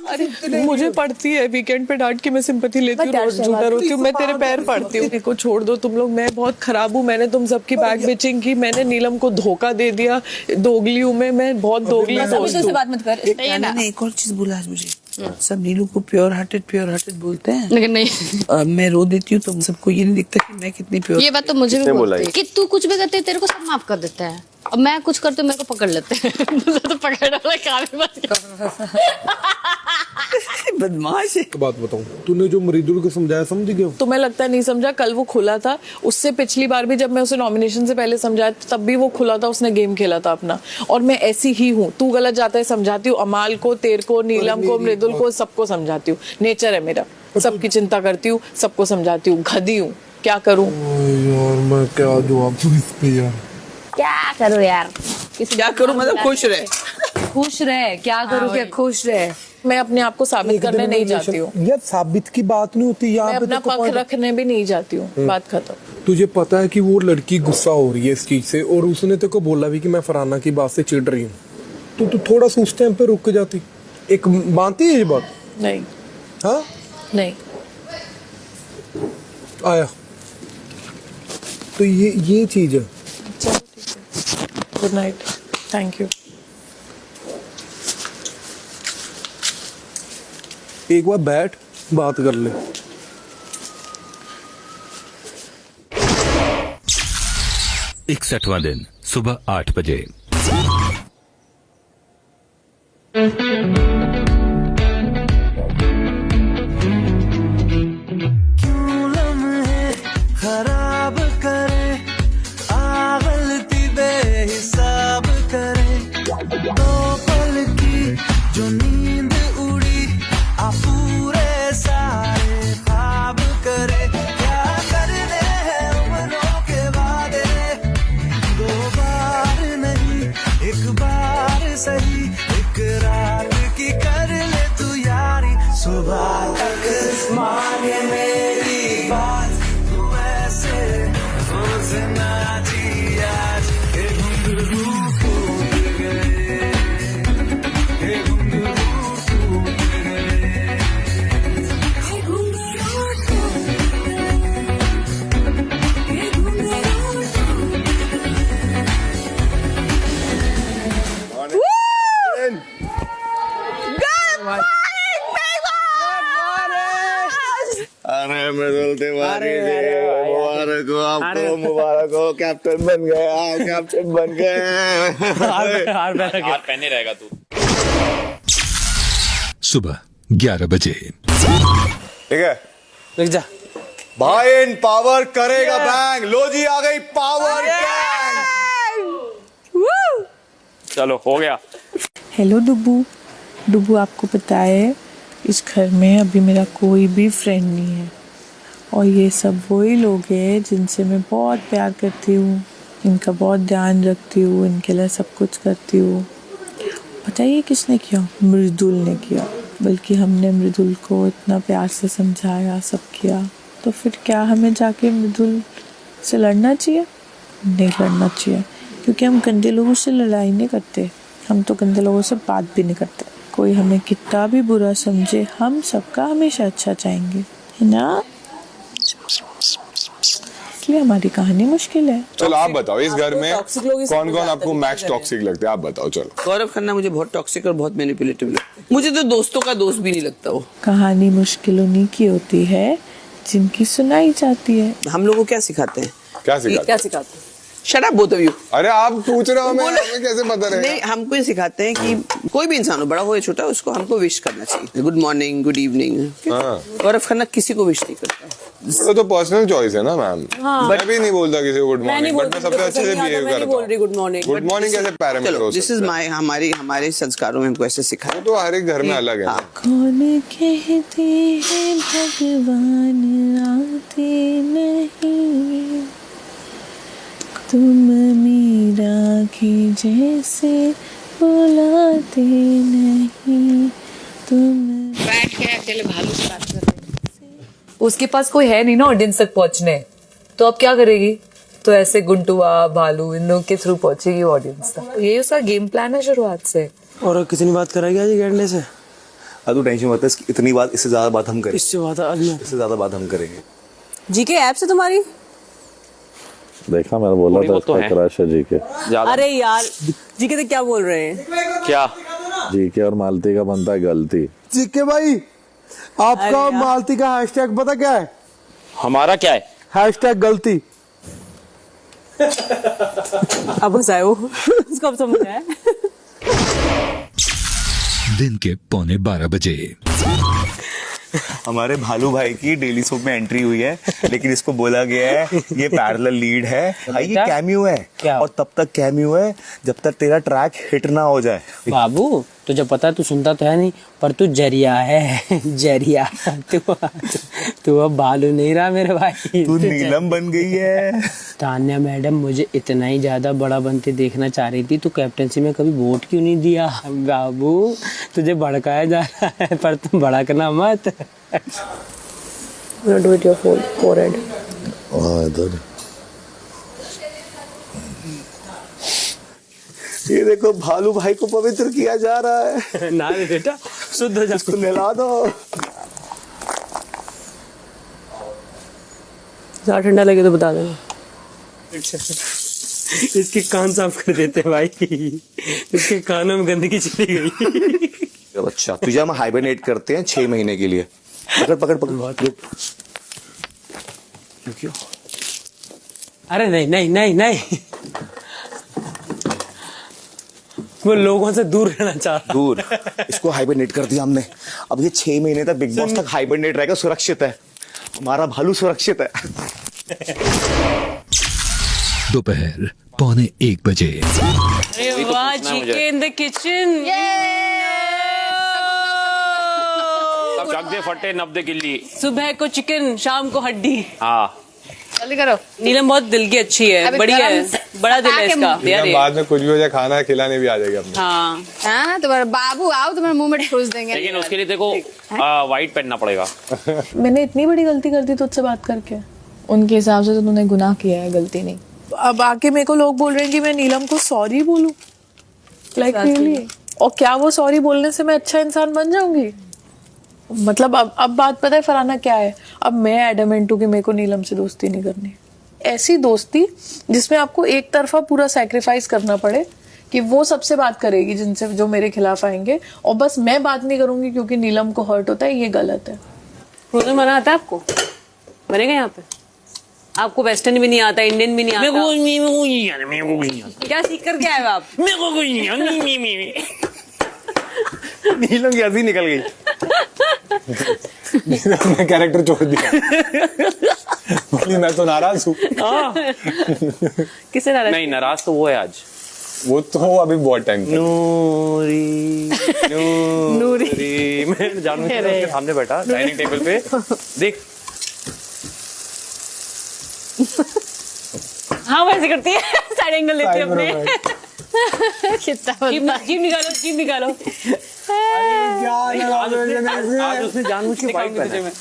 अरे मुझे पड़ती है वीकेंड पे डांट कि मैं सिंपैथी लेती हूँ, रोज झूठा रोती हूँ। मैं तेरे पैर पड़ती हूँ, मेरे को छोड़ दो तुम लोग। मैं बहुत खराब हूँ, मैंने तुम सबकी बैक बिचिंग की, मैंने नीलम को धोखा दे दिया, दोगली हूँ मैं बहुत दोगली दोस्त हूँ। बात मत कर। ने एक और चीज बोला आज मुझे, सब नीलू को प्योर हार्टेड बोलते हैं, लेकिन नहीं। मैं रो देती हूँ तो सबको ये नहीं दिखता कि मैं कितनी प्योर। ये बात तो मुझे भी बोलते हैं कि तू कुछ भी करते तेरे को सब माफ कर देते हैं, अब मैं कुछ करती हूँ मेरे को पकड़ लेते हैं। तो पकड़ वाला काम ही मत कर। बदमाश है। बात बताऊं, तूने जो मृदुल को समझाया समझ गया? तुम्हें लगता है नहीं समझा? कल वो खुला था, उससे पिछली बार भी जब मैं उसे नॉमिनेशन से पहले समझाया तब भी वो खुला था, उसने गेम खेला था अपना। और मैं ऐसी ही हूँ, तू गलत जाता है समझाती हूँ, अमाल को, तेरे को, नीलम को, मृदुल को, सबको समझाती हूँ। नेचर है मेरा, सबकी चिंता करती हूँ, सबको समझाती हूँ। गधी हूँ, क्या करूँ यार? मैं क्या जवाब दूं इस पे यार? क्या करूँ यार? क्या करूँ मतलब खुश रहे, खुश रहे, क्या करूँ? क्या खुश रहे? मैं अपने आप को साबित करने नहीं जाती हूँ यार, साबित की बात नहीं होती यहाँ मैं पे। अपना पक्ष रखने भी नहीं जाती हूँ, बात खत्म। तुझे पता है कि वो लड़की गुस्सा हो रही है इस चीज से, और उसने तेरे को बोला भी कि मैं फरहाना की बात से चिढ़ रही हूँ, तो तू थोड़ा सा उस टाइम पे रुक जाती। एक मानती है ये बात? नहीं। हाँ नहीं आया तो ये चीज है। चलो ठीक है, गुड नाइट, थैंक यू। एक बार बैठ, बात कर ले। इकसठवां दिन सुबह 8 बजे। खराब करे, गलती बेहिसाब करे, दो पल की जो नींद उड़ी, पूरे सारे ख्वाब करे। क्या करने हैं उम्रों के वादे, दो बार नहीं एक बार सही, एक रात की कर ले तू यारी, सुबह तक माने मेरी बात, तू ऐसे रोज ना जी आज, के घुंघरू टूट गए, के घुंघरू टूट गए, के घुंघरू टूट गए, के घुंघरू टूट अरे मृदुल तिवारी मुबारक हो आपको, मुबारक हो, कैप्टन बन गए आप, कैप्टन बन गए। हार पहने रहेगा तू। सुबह 11 बजे। ठीक है, लिख जा भाई इन पावर करेगा बैंग। लो जी आ गई पावर गैंग। चलो हो गया। हेलो डुब्बू। डुब्बू आपको पता है इस घर में अभी मेरा कोई भी फ्रेंड नहीं है, और ये सब वही लोग हैं जिनसे मैं बहुत प्यार करती हूँ, इनका बहुत ध्यान रखती हूँ, इनके लिए सब कुछ करती हूँ। पता है ये किसने किया? मृदुल ने किया। बल्कि हमने मृदुल को इतना प्यार से समझाया, सब किया, तो फिर क्या हमें जाके मृदुल से लड़ना चाहिए? नहीं लड़ना चाहिए, क्योंकि हम गंदे लोगों से लड़ाई नहीं करते, हम तो गंदे लोगों से बात भी नहीं करते। कोई हमें कितना भी बुरा समझे, हम सबका हमेशा अच्छा चाहेंगे, है ना? इसलिए हमारी कहानी मुश्किल है। चलो आप बताओ, इस घर में टॉक्सिक लोग इस कौन कौन बात आपको है, मैक्स टॉक्सिक लगते हैं? आप बताओ। चलो गौरव खन्ना मुझे बहुत टॉक्सिक और बहुत मैनिपुलेटिव लगता है। मुझे तो दोस्तों का दोस्त भी नहीं लगता वो। कहानी मुश्किल उन्हीं की होती है जिनकी सुनाई जाती है। हम लोगों को क्या सिखाते हैं? क्या सिखाते हैं? Shut up both of you। अरे आप पूछ रहे हो, हमें कैसे पता रहेगा? नहीं, हमको ये सिखाते हैं कि कोई भी इंसान हो, बड़ा हो या छोटा, उसको हमको विश करना चाहिए। Good morning, good evening. Gaurav Khanna किसी को विश नहीं करता। वो तो पर्सनल चॉइस है ना मैम। हाँ। मैं भी नहीं बोलता किसी को गुड मैं नहीं मॉर्निंग, बट मैं सबसे अच्छे से बिहेव करता बोल रही गुड मॉर्निंग। गुड मॉर्निंग कैसे पैरामीटर हो दिस इज माय हमारे संस्कारों में हमको ऐसे सिखाया। तो हर एक घर में अलग है। कौन कहते हैं भगवान आते नहीं, तुम मीरा के जैसे बुलाते नहीं, तुम बैठ के अकेले भालू से बात कर रहे हैं। उसके पास कोई है नहीं ना ऑडियंस तक पहुंचने, तो अब क्या करेगी? तो ऐसे गुंटुआ भालू इन लोग के थ्रू पहुंचेगी ऑडियंस तक। यही उसका गेम प्लान है शुरुआत से। और कितनी बात कराएगी आज गेंडे से? अब तू टेंशन मत ले, इतनी बात, इससे ज्यादा बात हम करेंगे। इससे ज्यादा बात हम करेंगे। जीके ऐप से तुम्हारी देखा, मैंने बोला था तो इसका क्रश है जीके। अरे यार जीके से क्या बोल रहे हैं? क्या जीके और मालती का बनता है गलती। जीके भाई आपका मालती का हैशटैग पता क्या है? हमारा क्या है? हैशटैग गलती। अब हंसाए वो उसको अब समझ आया। दिन के 11:45 बजे हमारे भालू भाई की डेली सोप में एंट्री हुई है, लेकिन इसको बोला गया है ये पैरेलल लीड है भाई, ये कैमियो है। और तब तक कैमियो है जब तक तेरा ट्रैक हिट ना हो जाए। बाबू तुझे पता है, तू सुनता तो है नहीं, पर तू जरिया है। जरिया तू अब भालू नहीं रहा मेरे भाई, तू नीलम बन गई है। तान्या मैडम मुझे इतना ही ज्यादा बड़ा बनते देखना चाह रही थी, तू कैप्टनसी में कभी वोट क्यों नहीं दिया? बाबू तुझे भड़काया जा रहा है, पर तुम भड़कना मत। do it your forehead. ये देखो भालू भाई को पवित्र किया जा रहा है। ना रे बेटा, शुद्ध हो जा, इसको नहला दो। ज्यादा ठंडा लगे तो बता देना। इसके कान साफ कर देते हैं भाई, इसके कानों में गंदगी चली गई। अच्छा तुझे हम हाइबरनेट करते हैं 6 महीने के लिए। पकड़ पकड़ पकड़। क्यों? अरे नहीं नहीं नहीं नहीं, वो लोगों से दूर रहना चाह रहा। दूर, इसको हाइबरनेट कर दिया हमने। अब ये 6 महीने तक बिग बॉस तक हाइबरनेट रहेगा, सुरक्षित है। हमारा भालू सुरक्षित है। दोपहर 1:45 बजे। अरे वाह, जीके इन द किचन। सब जग दे फटे नब दे गिल्ली। सुबह को चिकन, शाम को हड्डी। हाँ जल्दी करो। नीलम बहुत दिल की अच्छी है, बढ़िया है, बड़ा दिल है इसका। बाद में कुछ भी हो जाए खाना खिलाने भी आ जाएगी अपने। हाँ तुम्हारा बाबू आओ, तुम्हारे मुंह में ठूस देंगे। लेकिन उसके लिए देखो व्हाइट पहनना पड़ेगा। मैंने इतनी बड़ी गलती कर दी तुझसे बात करके। उनके हिसाब से तो तूने गुनाह किया है, गलती नहीं। अब आके मेरे को लोग बोल रहे हैं कि मैं नीलम को सॉरी बोलूं, लाइक रियली? और क्या वो सॉरी बोलने से मैं अच्छा इंसान बन जाऊंगी? मतलब अब बात पता है फराना क्या है? अब मैं एडमेंट हूं कि मेरे को नीलम से दोस्ती नहीं करनी। ऐसी दोस्ती जिसमें आपको एक तरफा पूरा सैक्रिफाइस करना पड़े कि वो सबसे बात करेगी जिनसे जो मेरे खिलाफ आएंगे, और बस मैं बात नहीं करूंगी क्योंकि नीलम को हर्ट होता है, ये गलत है। फ्रोजन बना आता है आपको? बनेगा यहाँ पे? आपको वेस्टर्न भी नहीं आता, इंडियन भी नहीं आता? क्या सीख कर के आए हो आप? नीलम की हंसी निकल गई। मैंने कैरेक्टर छोड़ दिया। बोली मैं तो नाराज हूँ। किससे नाराज? नहीं, नाराज तो वो है आज। वो तो अभी बहुत टाइम। नूरी नूरी मैं जानू के सामने बैठा डाइनिंग टेबल पे, देख। हाँ वैसे करती है, साइड एंगल लेती है अपने। कितना जीभ निकालो, जीभ निकालो। आज उसने जानबूझ के वाइट पहना है,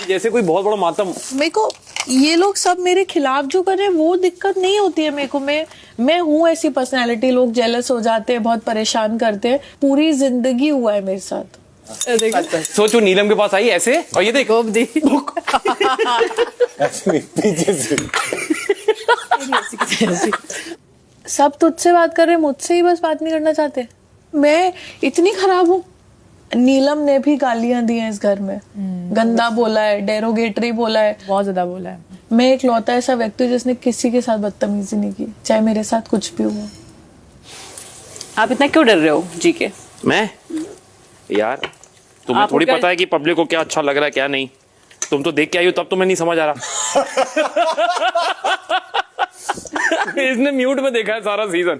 जैसे कोई बहुत बड़ा मातम। मेरे को ये लोग सब मेरे खिलाफ जो कर रहे हैं वो दिक्कत नहीं होती है मेरे को। मैं हूँ ऐसी पर्सनालिटी, लोग जेलस हो जाते हैं, बहुत परेशान करते हैं। पूरी जिंदगी हुआ है मेरे साथ। सोचो नीलम के पास आई ऐसे, और ये देखो पीछे से सब तुझसे बात कर रहे हैं, मुझसे ही बस बात नहीं करना चाहते। मैं इतनी खराब हूँ? नीलम ने भी गालियां दी हैं इस घर में, गंदा बोला है, डेरोगेटरी बोला है, बहुत ज्यादा बोला है। मैं एक लौता ऐसा व्यक्ति जिसने किसी के साथ बदतमीजी नहीं की, चाहे मेरे साथ कुछ भी हुआ। आप इतना क्यों डर रहे हो जीके? मैं यार तुम्हें थोड़ी पता है कि पब्लिक को क्या अच्छा लग रहा है क्या नहीं। तुम तो देख के आई हो, तब तुम्हें नहीं समझ आ रहा। इसने म्यूट में देखा है सारा सीजन,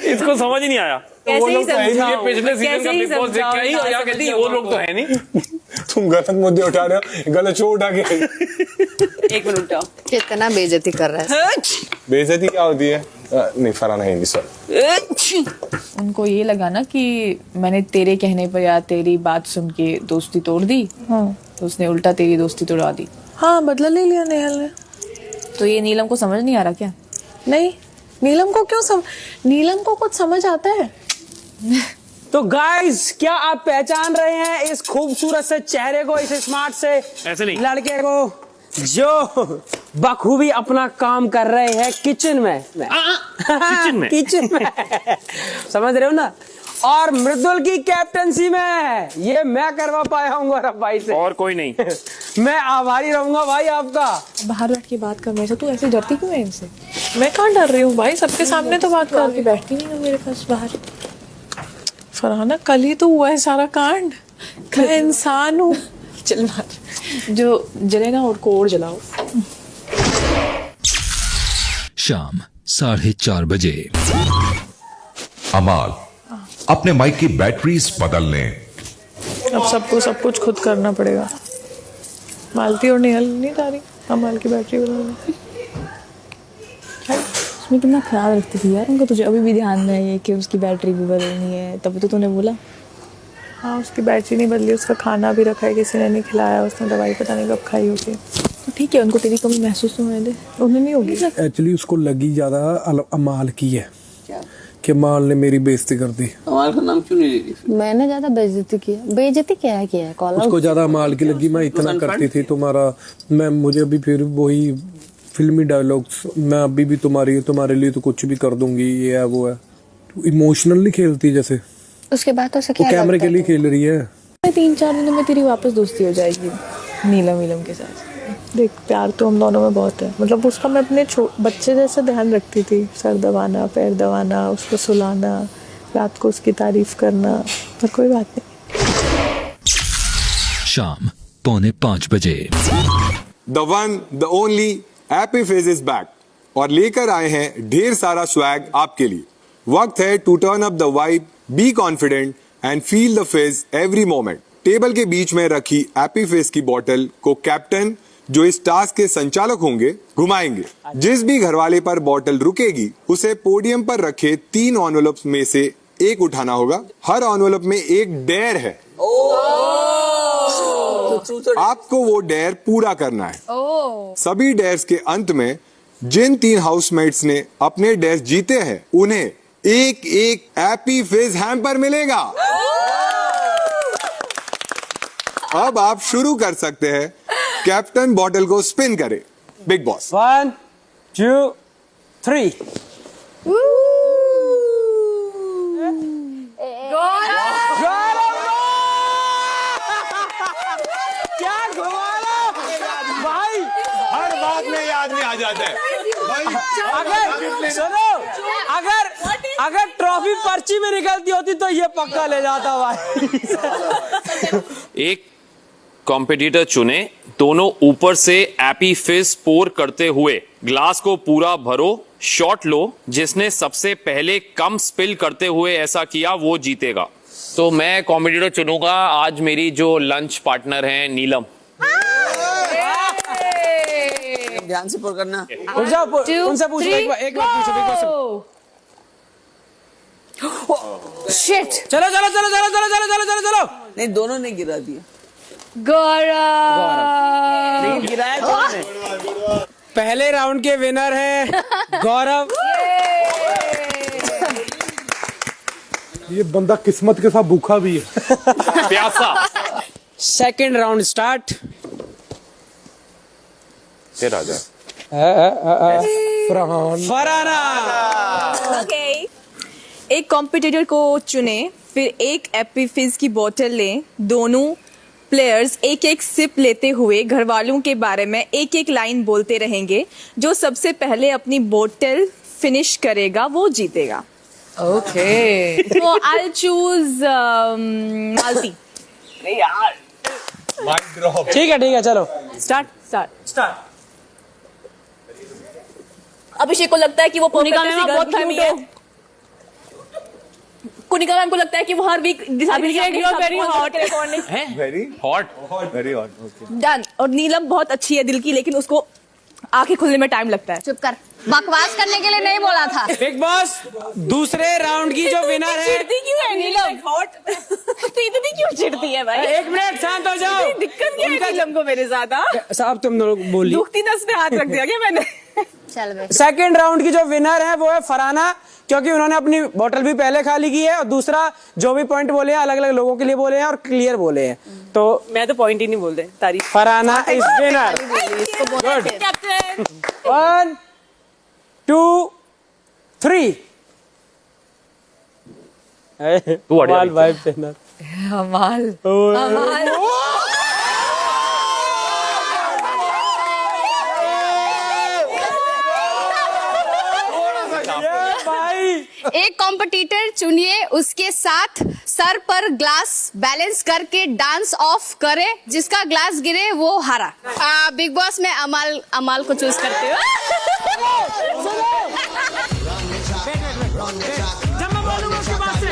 इसको समझ ही नहीं आया। कैसे वो ही लोग तो है नहीं, ये समझाओ? पिछले सीजन कैसे का ही बिग बॉस देख के आई और यहाँ कहती है वो लोग तो है नहीं। तुम गलत मुद्दे उठा रहे हो, गलत शो उठा के। एक मिनट उठाओ। कितना बेइज्जती कर रहा है। बेइज्जती क्या होती है? नहीं, फरहाना हिंदी सर। उनको ये लगा ना कि मैंने तेरे कहने पर या तेरी बात सुन के दोस्ती तोड़ दी, तो उसने उल्टा तेरी दोस्ती तोड़ा दी। हाँ, बदला ले लिया नेहल ने। तो ये नीलम को समझ नहीं आ रहा क्या? नहीं, नीलम को क्यों नीलम को कुछ समझ आता है। तो गाइस, क्या आप पहचान रहे हैं इस खूबसूरत से चेहरे को, इस स्मार्ट से ऐसे नहीं लड़के को जो बखूबी अपना काम कर रहे हैं किचन में किचन में समझ रहे हो ना। और मृदुल की कैप्टनसी में ये मैं करवा पाया हूँ गौरव भाई से, और कोई नहीं। मैं आभारी रहूंगा भाई आपका। बाहर बैठ के बात कर मेरे से, तू ऐसे डरती क्यों है इनसे? मैं कहाँ डर रही हूँ भाई, सबके सामने तो बात कर के बैठती नहीं हूँ मेरे पास बाहर। फरहाना, कल ही तो हुआ है सारा कांड, मैं इंसान हूँ। चल मार, जो जले ना और को और जलाओ। शाम 4:30 बजे। अमाल अपने माइक की बैटरीज बदल लें। अब सबको सब कुछ खुद करना पड़ेगा। मालती और नेहल नहीं जा रही अमाल की बैटरी बदलने। उसमें कितना ख्याल रखती थी यार उनका, तुझे अभी भी ध्यान में है ये कि उसकी बैटरी भी बदलनी है, तभी तो तूने बोला। हाँ, उसकी बैटरी नहीं बदली, उसका खाना भी रखा है, किसी ने नहीं खिलाया, उसने दवाई पता नहीं कब खाई होगी। तो ठीक है, उनको तेरी कमी महसूस होने दे, उन्हें नहीं होगी। एक्चुअली उसको लगी ज्यादा अमाल की है कि अमाल ने मेरी बेइज्जती कर दी। अमाल का नाम क्यों नहीं ले रही? मैंने ज्यादा बेइज्जती किया? बेइज्जती क्या है किया है? कॉल उसको ज्यादा अमाल की लगी। मैं इतना करती थी तुम्हारा, मुझे अभी फिर वही फिल्मी डायलॉग्स, मैं अभी भी तुम्हारे लिए तो कुछ भी कर दूंगी, ये है वो है। इमोशनल नहीं खेलती जैसे, उसके बाद तो वो कैमरे के लिए खेल रही है। 3-4 दिनों में तेरी वापस दोस्ती हो जाएगी नीलम के साथ। देख, प्यार तो हम दोनों में बहुत है, मतलब उसका मैं अपने बच्चे जैसा ध्यान रखती थी। सर दबाना, पैर दबाना, उसको सुलाना, रात को उसकी तारीफ करना, पर कोई बात नहीं। शाम 4:45 बजे। The one the only happy phase is back और लेकर आए हैं ढेर सारा स्वैग आपके लिए। वक्त है to turn up the vibe, be confident and feel the phase every moment. Table के बीच में रखी हैप्पी फेज की बोतल को कैप्टन, जो इस टास्क के संचालक होंगे, घुमाएंगे। जिस भी घरवाले पर बोतल रुकेगी उसे पोडियम पर रखे 3 एनवेलप्स में से एक उठाना होगा। हर एनवेलप में एक डेयर है, आपको वो डेयर पूरा करना है। सभी डेयर्स के अंत में जिन 3 हाउसमेट्स ने अपने डेयर्स जीते हैं उन्हें एक हैप्पी फेज हैम्पर मिलेगा। अब आप शुरू कर सकते हैं। कैप्टन बॉटल को स्पिन करे। Big boss 1 2 3। क्या घुमाना भाई, हर बात में ये आदमी आ जाता है। अगर सुनो, अगर ट्रॉफी पर्ची में निकलती होती तो ये पक्का ले जाता भाई। एक कॉम्पिटिटर चुने, दोनों ऊपर से एपी फिज पोर करते हुए ग्लास को पूरा भरो, शॉट लो। जिसने सबसे पहले कम स्पिल करते हुए ऐसा किया वो जीतेगा। तो मैं कॉम्पिटिटर चुनूंगा आज मेरी जो लंच पार्टनर हैं नीलम। ध्यान से पोर करना। उनसे पूछो, एक बार पूछो बिग बॉस। शिट, चलो चलो चलो चलो चलो चलो चलो चलो चलो। नहीं, दोनों ने गिरा दिया। गौरव गिराया कौन ने? पहले राउंड के विनर हैं गौरव। ये बंदा किस्मत के साथ भूखा भी है। प्यासा। Second round start. तेरा जा फरहाना। ओके, एक कॉम्पिटिटर को चुने, फिर एक एप्पी फिज की बोतल लें। दोनों प्लेयर्स एक सिप लेते हुए घर वालों के बारे में एक लाइन बोलते रहेंगे। जो सबसे पहले अपनी बोतल फिनिश करेगा वो जीतेगा। ओके, तो आई चूज मालती। ठीक है चलो स्टार्ट। अभिषेक को लगता है कि वो कोनिका मैम बहुत फनी है। कोनिका मैम को लगता है कि वो हर week Abhishek you are very hot. Very hot very hot okay done. और नीलम बहुत अच्छी है दिल की, लेकिन उसको आंखें खुलने में टाइम लगता है। चुप कर, बकवास करने के लिए नहीं बोला था। बिग बॉस दूसरे राउंड की जो विनर है, चिढ़ती क्यों है नीलम? हॉट तो इतनी क्यों चिढ़ती है भाई? 1 मिनट शांत हो जाओ। दिक्कत क्या है नीलम को मेरे साथ? साहब तुम लोग बोलिए। दुखती नस पे हाथ रख दिया क्या मैंने? चल बे। सेकंड राउंड की जो विनर है वो है फरहाना, क्योंकि उन्होंने अपनी बोतल भी पहले खाली की है और दूसरा जो भी पॉइंट बोले हैं अलग अलग लोगों के लिए बोले हैं और क्लियर बोले हैं। तो मैं तो पॉइंट ही नहीं बोल रहे, तारीफ। Farhana is winner. गुड। 1 2 3 अमाल भाई विनर। अमाल एक कॉम्पिटिटर चुनिए, उसके साथ सर पर ग्लास बैलेंस करके डांस ऑफ करे, जिसका ग्लास गिरे वो हारा। बिग बॉस में अमाल को चूज करते हो। जब मैं बोलूंगा उसके बाद से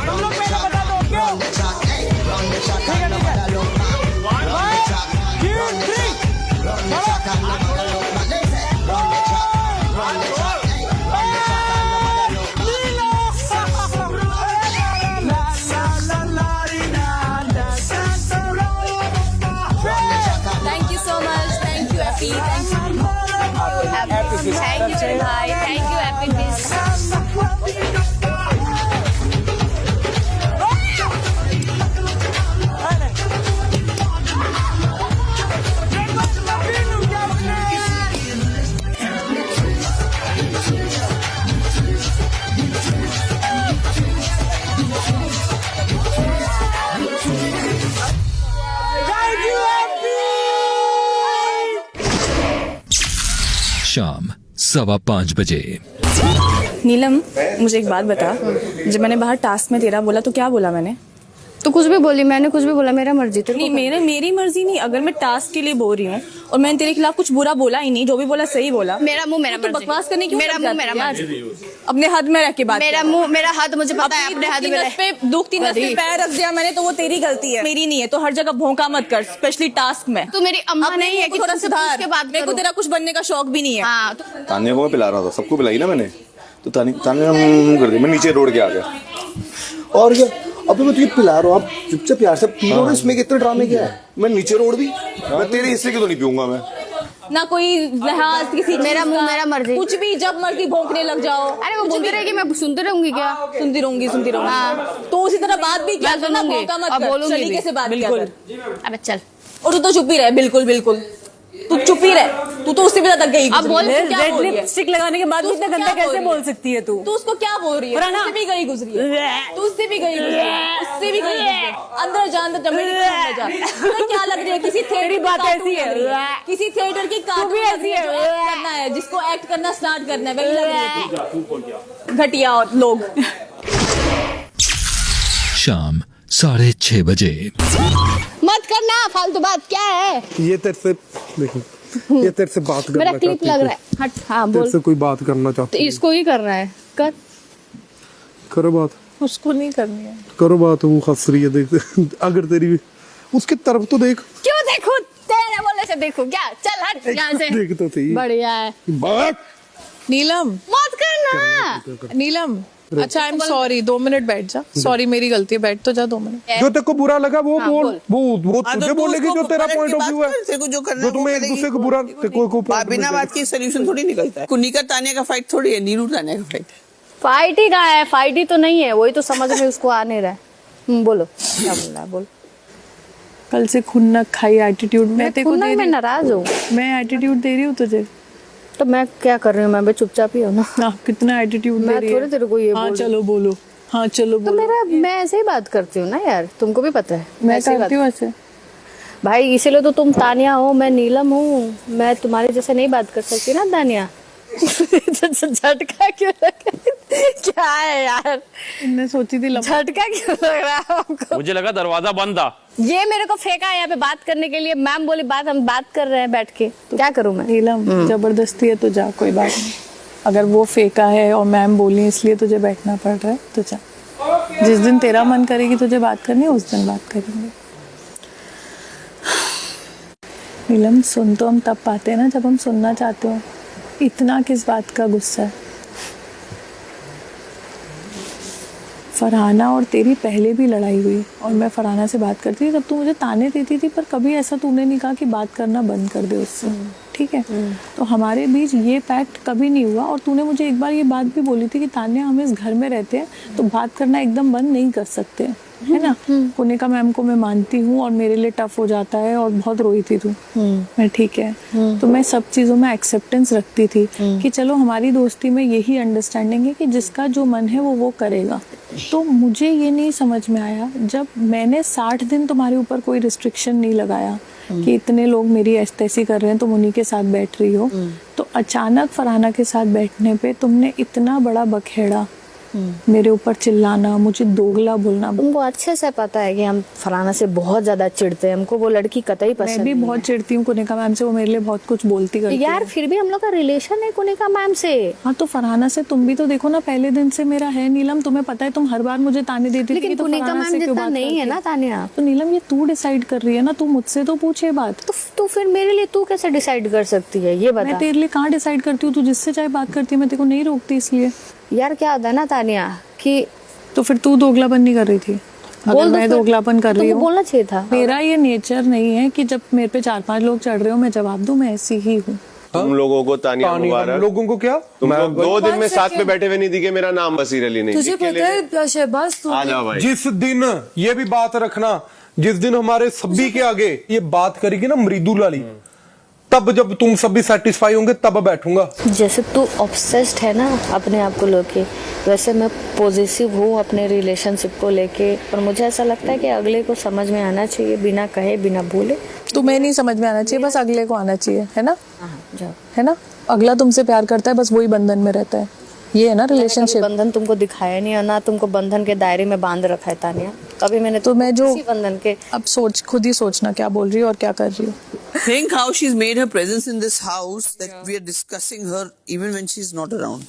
तुम लोग पहले बता दो क्यों? Thank you so much. Thank you, Effie. Thank you. Thank you भाई, thank you Happy Beast। शाम 5:15 बजे। नीलम, मुझे एक बात बता, जब मैंने बाहर टास्क में तेरा बोला तो क्या बोला मैंने? तो कुछ भी बोली, मैंने कुछ भी बोला, मेरा मर्जी। नहीं, मेरी मर्जी नहीं। अगर मैं टास्क के लिए बोल रही हूँ और मैंने तेरे खिलाफ कुछ बुरा बोला ही नहीं, जो भी बोला सही बोला। मेरा मुंह मेरा तो मर्जी। बकवास करने की मेरा मुंह मेरा मर्जी। अपने हद में रह के बात। मेरा मुंह मेरा हद, मुझे पता है अपने हद में रह। दुखती नस पे पैर रख दिया मैंने तो वो तेरी गलती है, मेरी नहीं है। तो हर जगह भौंका मत कर, स्पेशली टास्क में। तू मेरी अम्मा नहीं है कि थोड़ा तुमसे सुधार। पूछ के बात मेरे को तेरा कुछ बनने का शौक भी नहीं है। हाँ, तान्या को मैं पिला रहा था, सबको पिलाई ना मैंने, तो तान्या कर दी, मैं नीचे रोड के आ गया। और क्या, अभी मैं तुझे पिला रहा हूँ, आप चुपचाप प्यार से पी लो। इसमें कितने ड्रामे क्या है? मैं नीचे रोड दी, मैं तेरे हिस्से की तो नहीं पीऊंगा मैं। ना कोई लिहाज किसी, मेरा मुंह मेरा मर्जी। कुछ भी, जब मर्जी भौंकने लग जाओ। अरे वो बोलती रहेगी, मैं सुनती रहूंगी क्या? सुनती रहूंगी। हाँ। तो उसी तरह बात भी क्या करना, भौंका मत कर, बोलूंगी सलीके से बात किया कर। अबे चल। और तू तो चुप ही रहे, बिल्कुल तू चुप ही रहे। तू तो उससे भी ज्यादा गई। अब बोल, रेड लिपस्टिक लगाने के बाद इतना गंदा कैसे बोल सकती है तू? तू उसको क्या बोल रही है? उससे भी गई गुजरी है, तू उससे भी गई गुजरी है, उससे भी गई गुजरी है। अंदर जा, अंदर जमीन में जा। तुम्हें क्या लग रही है? किसी थिएटर बात ऐसी है, किसी थिएटर की कार्टून ऐसी है, करना है जिसको एक्ट करना स्टार्ट करना है, वही लग रही है। घटिया लोग। शाम 6:30 बजे। मत करना फालतू बात। क्या है ये तेरे से देखो, ये तेरे से बात करना मेरा क्लिप लग रहा है। हट। हाँ बोल। तेरे से कोई बात करना चाहती तो है। इसको ही करना है, कर। करो बात। उसको नहीं करनी है। करो बात, वो हंस रही है, देख। अगर तेरी उसकी तरफ तो देख। क्यों देखो? तेरे बोलने से देखो क्या? चल हट यहाँ से। देख तो सही। बढ़िया है। नीलम मत करना। नीलम, अच्छा आई एम सॉरी, 2 मिनट बैठ जा। सॉरी मेरी गलती है, बैठ तो जा 2 मिनट। जो तेरे को बुरा लगा वो बोल, वो हाँ, तुझे तो बोलेगी जो तेरा पॉइंट ऑफ व्यू है। तेरे को जो करना जो तुम्हें एक दूसरे को बुरा, बिना बात के सोल्यूशन थोड़ी निकलता है। कुनिका तान्या का फाइट थोड़ी है, नीरू तान्या का फाइट। फाइट ही कहाँ है? फाइट ही तो नहीं है, वही तो समझ में उसको आ नहीं रहा है। बोलो क्या बोल रहा है, बोल। कल से खुन्नक खाई एटीट्यूड में तेरे को दे रही। मैं नाराज हूँ। मैं एटीट्यूड दे रही हूँ तुझे। तो मैं क्या कर रही हूँ? मैं भी चुपचाप ही हूँ ना। कितना एटीट्यूड दे रही है। थोड़ी तेरे को ये हाँ बोल चलो बोलो। हाँ चलो तो बोलो। मैं ऐसे ही बात करती हूँ ना यार, तुमको भी पता है। मैं ऐसे ही करती हूँ ऐसे। भाई इसीलिए तो तुम तानिया हो, मैं नीलम हूँ। मैं तुम्हारे जैसे नहीं बात कर सकती ना तानिया। झटका क्यों लगा? क्या है यार, इनने सोची थी झटका क्यों लग रहा है आपको? मुझे लगा दरवाजा बंद था। ये मेरे को फेंका है यहाँ पे बात करने के लिए। मैम बोली बात, हम बात कर रहे हैं बैठ के, तो क्या करूँ मैं? नीलम जबरदस्ती है तो जा, कोई बात नहीं। अगर वो फेंका है और मैम बोली इसलिए तुझे बैठना पड़ रहा है तो जा। जिस दिन तेरा मन करेगी तुझे बात करनी है उस दिन बात करेंगे। नीलम, सुन तो हम तब पाते हैं ना जब हम सुनना चाहते हो। इतना किस बात का गुस्सा है? फरहाना और तेरी पहले भी लड़ाई हुई और मैं फरहाना से बात करती थी, तब तू मुझे ताने देती थी, पर कभी ऐसा तूने नहीं कहा कि बात करना बंद कर दे उससे, ठीक है? तो हमारे बीच ये पैक्ट कभी नहीं हुआ। और तूने मुझे एक बार ये बात भी बोली थी कि तान्या, हम इस घर में रहते हैं तो बात करना एकदम बंद नहीं कर सकते, है ना? कुनिका मैम को मैं मानती हूँ और मेरे लिए टफ हो जाता है और बहुत रोई थी तू, मैं ठीक है। तो मैं सब चीज़ों में एक्सेप्टेंस रखती थी कि चलो हमारी दोस्ती में यही अंडरस्टैंडिंग है कि जिसका जो मन है वो करेगा। तो मुझे ये नहीं समझ में आया जब मैंने 60 दिन तुम्हारे ऊपर कोई रिस्ट्रिक्शन नहीं लगाया कि इतने लोग मेरी ऐसी कर रहे हैं तुम उन्हीं के साथ बैठ रही हो, तो अचानक फरहाना के साथ बैठने पे तुमने इतना बड़ा बखेड़ा, मेरे ऊपर चिल्लाना, मुझे दोगला बोलना। उनको अच्छे से पता है कि हम फरहाना से बहुत ज्यादा चिढ़ते हैं, हमको वो लड़की कतई पसंद मैं भी बहुत चिढ़ती हूँ कुनिका मैम से, वो मेरे लिए बहुत कुछ बोलती करती है। यार फिर भी हम लोग का रिलेशन है कुनिका मैम से। हाँ तो फरहाना से तुम भी तो देखो ना, पहले दिन से मेरा है। नीलम, तुम्हें पता है तुम हर बार मुझे ताने देती थी, लेकिन कुनिका मैम जितना नहीं है ना तान्या। तो नीलम, ये तू डिसाइड कर रही है ना, तू मुझसे तो पूछे बात। तो फिर मेरे लिए तू कैसे डिसाइड कर सकती है ये बता? मैं तेरे लिए कहाँ डिसाइड करती हूँ? तू जिससे चाहे बात करती है, मैं तेरे को नहीं रोकती इसलिए। यार क्या होता है ना तान्या कि तो फिर तू दोगलापन नहीं कर रही थी? अगर मैं दोगलापन कर रही हूँ, बोलना चाहिए था। मेरा ये नेचर नहीं है कि जब मेरे पे 4-5 लोग चढ़ रहे हो मैं जवाब दूं, मैं ऐसी ही हूँ। तुम लोगों को तानिया मुबारक। लोगों को क्या? तुम लोग 2 दिन में साथ में बैठे हुए नहीं दिखे, मेरा नाम बसीर अली नहीं। तुझे पता है शहबाज, आ जाओ भाई। जिस दिन ये भी बात रखना, जिस दिन हमारे सभी के आगे ये बात करेगी ना मृदुल वाली, तब जब तुम सभी सेटिस्फाई होंगे तब बैठूंगा। जैसे तू ऑब्सेस्ड है ना अपने आप को लेके, वैसे मैं पॉजिटिव हूँ अपने रिलेशनशिप को लेके। और मुझे ऐसा लगता है कि अगले को समझ में आना चाहिए, बिना कहे बिना बोले। तुम्हें नहीं समझ में आना चाहिए, बस अगले को आना चाहिए, है ना? है ना? अगला तुमसे प्यार करता है, बस वही बंधन में रहता है। ये है ना रिलेशनशिप। बंधन तुमको दिखाया नहीं है ना, तुमको बंधन के दायरे में बांध रखा है तानिया। कभी मैंने तो मैं जो बंधन के, अब खुद ही सोचना क्या बोल रही हो और क्या कर रही हो। Think how she's made her presence in this house that we are discussing her even when she's not around.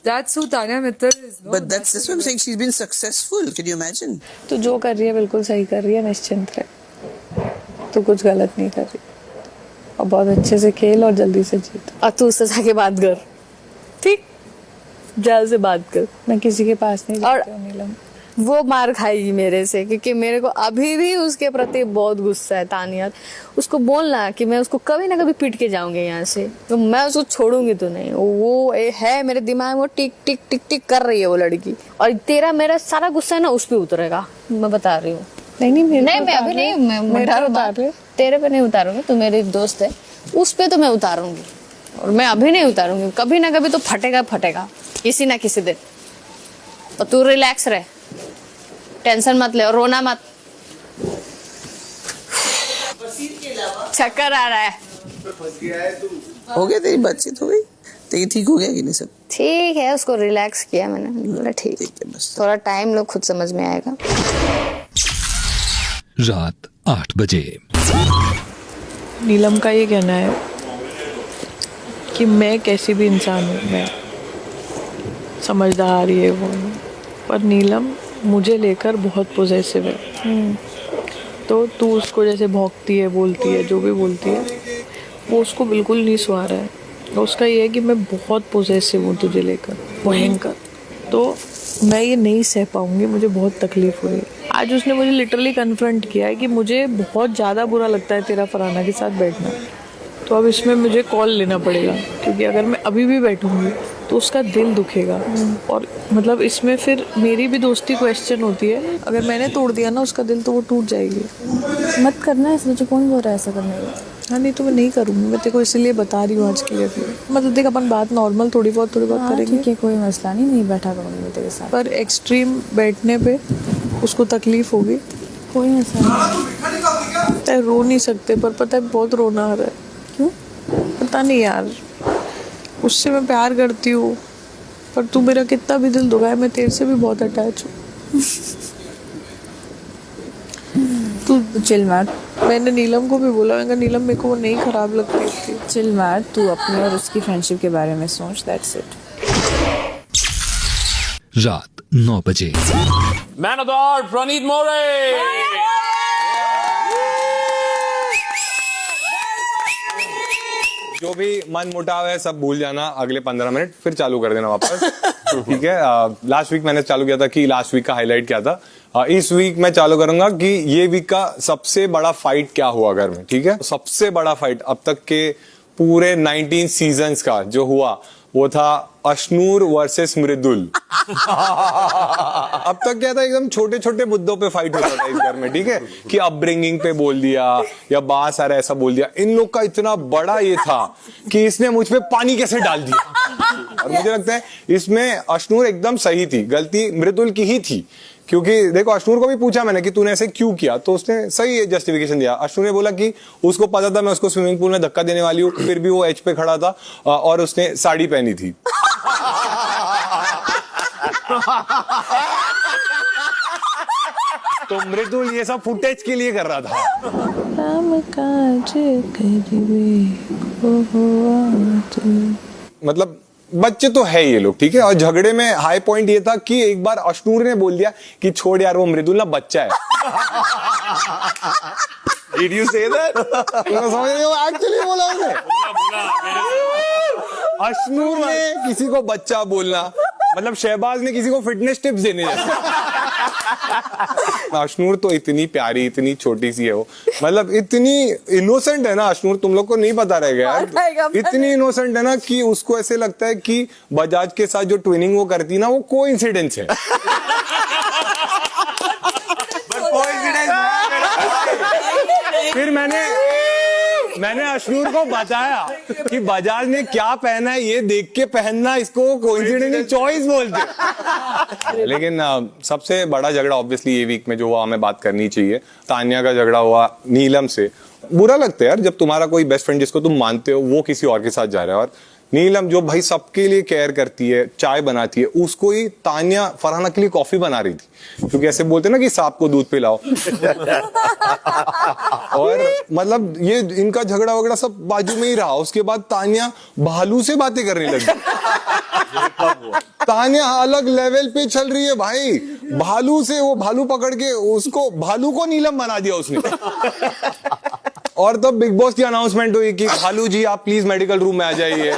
That's who Tanya Mittal is. No? But that's what I'm saying. She's been successful. Can you imagine? तो जो कर रही है बिल्कुल सही कर रही है, निश्चिंत रहे। तो कुछ गलत नहीं कर रही और बहुत अच्छे से खेल और जल्दी से जीत। और तू उससे जाके बात कर, ठीक? जल्द से बात कर। मैं किसी के पास नहीं जाती हूँ नीलम। वो मार खाएगी मेरे से, क्योंकि मेरे को अभी भी उसके प्रति बहुत गुस्सा है तानिया। उसको बोलना कि मैं उसको कभी ना कभी पीट के जाऊंगी यहाँ से, तो मैं उसको छोड़ूंगी तो नहीं। वो है मेरे दिमाग में, वो टिक टिक टिक टिक कर रही है वो लड़की। और तेरा मेरा सारा गुस्सा है ना उस पे उतरेगा, मैं बता रही हूँ। नहीं मैं अभी नहीं, मैं तेरे पे नहीं उतारूंगी, तू मेरी दोस्त है, उस पे तो मैं उतारूंगी। और मैं अभी नहीं उतारूंगी, कभी ना कभी तो फटेगा फटेगा किसी ना किसी दिन। और तू रिलैक्स रहे, टेंशन मत ले और रोना मत। चक्कर आ रहा है। हो गया, तेरी बातचीत हो गई, तेरी ठीक हो गया कि नहीं सब? ठीक है, उसको रिलैक्स किया मैंने, बोला ठीक है, बस थोड़ा टाइम लो, खुद समझ में आएगा। रात 8 बजे। नीलम का ये कहना है कि मैं कैसी भी इंसान हूँ, मैं समझदार ये वो, पर नीलम मुझे लेकर बहुत पॉजेसिव है। तो तू उसको जैसे भौंकती है, बोलती है, जो भी बोलती है, वो उसको बिल्कुल नहीं सुहा रहा है। उसका ये है कि मैं बहुत पॉजेसिव हूँ तुझे लेकर, भयंकर। तो मैं ये नहीं सह पाऊंगी, मुझे बहुत तकलीफ हो रही है। आज उसने मुझे लिटरली कन्फ्रंट किया है कि मुझे बहुत ज़्यादा बुरा लगता है तेरा फरहाना के साथ बैठना। तो अब इसमें मुझे कॉल लेना पड़ेगा, क्योंकि अगर मैं अभी भी बैठूंगी तो उसका दिल दुखेगा। और मतलब इसमें फिर मेरी भी दोस्ती क्वेश्चन होती है। अगर मैंने तोड़ दिया ना उसका दिल, तो वो टूट जाएगी। मत करना है, मुझे कौन बोल रहा है ऐसा करने का? हाँ नहीं तो मैं नहीं करूँगी, मैं तेरे को इसलिए बता रही हूँ आज क्लियर। मतलब देख, अपन बात नॉर्मल थोड़ी बहुत करेंगे, ठीक है, कोई मसला नहीं बैठा करूँगी तेरे साथ। पर एक्सट्रीम बैठने पे उसको तकलीफ होगी। कोई मसला नहीं। रो नहीं सकते, पर पता है बहुत रोना आ रहा है। क्यों? पता नहीं यार, उससे मैं प्यार करती हूँ, पर तू मेरा कितना भी दिल दुखाए, मैं तेरे से भी बहुत अटैच हूँ। तू चिल मार। मैंने नीलम को भी बोला, मैंने कहा नीलम मेरे को वो नहीं खराब लगती थी। चिल मार, तू अपने और उसकी फ्रेंडशिप के बारे में सोच, दैट्स इट। रात 9 बजे। मैन ऑफ द आवर प्रणीत मोरे। जो भी मन मुटाव है सब भूल जाना अगले 15 मिनट, फिर चालू कर देना वापस। ठीक है। लास्ट वीक मैंने चालू किया था कि लास्ट वीक का हाईलाइट क्या था। इस वीक मैं चालू करूंगा कि ये वीक का सबसे बड़ा फाइट क्या हुआ घर में। ठीक है। सबसे बड़ा फाइट अब तक के पूरे 19 सीजन्स का जो हुआ वो था अश्नूर वर्सेस मृदुल। अब तक क्या था, एकदम छोटे छोटे मुद्दों पे फाइट होता था इस घर में। ठीक है, कि अपब्रिंगिंग पे बोल दिया या बात सारा ऐसा बोल दिया। इन लोग का इतना बड़ा ये था कि इसने मुझ पे पानी कैसे डाल दिया। और मुझे लगता है इसमें अश्नूर एकदम सही थी, गलती मृदुल की ही थी। क्योंकि देखो, अश्नूर को भी पूछा मैंने कि तूने ऐसे क्यों किया, तो उसने सही जस्टिफिकेशन दिया। अश्नूर ने बोला कि उसको पता था मैं उसको स्विमिंग पूल में धक्का देने वाली हूँ, फिर भी वो एज पे खड़ा था और उसने साड़ी पहनी थी। तो मृदुल ये सब फुटेज के लिए कर रहा था। मतलब बच्चे तो है ये लोग। ठीक है। और झगड़े में हाई पॉइंट ये था कि एक बार अश्नूर ने बोल दिया कि छोड़ यार, वो मृदुल ना बच्चा है। Did you say that? समझ रहे हो? एक्चुअली बोला उसने। अश्नूर ने किसी को बच्चा बोलना मतलब शहबाज ने किसी को फिटनेस टिप्स देने जैसे। अश्नूर तो इतनी प्यारी, इतनी छोटी सी है वो, मतलब इतनी इनोसेंट है ना अश्नूर, तुम लोग को नहीं पता रहेगा यार। इतनी इनोसेंट है ना कि उसको ऐसे लगता है कि बजाज के साथ जो ट्विनिंग वो करती ना वो कोइंसिडेंस है। फिर मैंने अश्नूर को बताया कि बजाज ने क्या पहना है ये देख के पहनना, इसको कोइंसिडेंट चॉइस बोलते। लेकिन सबसे बड़ा झगड़ा ऑब्वियसली ये वीक में जो हुआ हमें बात करनी चाहिए। तान्या का झगड़ा हुआ नीलम से। बुरा लगता है यार जब तुम्हारा कोई बेस्ट फ्रेंड जिसको तुम मानते हो वो किसी और के साथ जा रहा है। और नीलम जो भाई सबके लिए केयर करती है, चाय बनाती है, उसको ही तान्या फरहाना के लिए कॉफी बना रही थी, क्योंकि ऐसे बोलते ना कि सांप को दूध पिलाओ। और मतलब ये इनका झगड़ा वगड़ा सब बाजू में ही रहा। उसके बाद तान्या भालू से बातें करने लगी। तान्या अलग लेवल पे चल रही है भाई, भालू से वो भालू पकड़ के उसको भालू को नीलम बना दिया उसने। और तब बिग बॉस की अनाउंसमेंट हुई कि भालू जी आप प्लीज मेडिकल रूम में आ जाइए,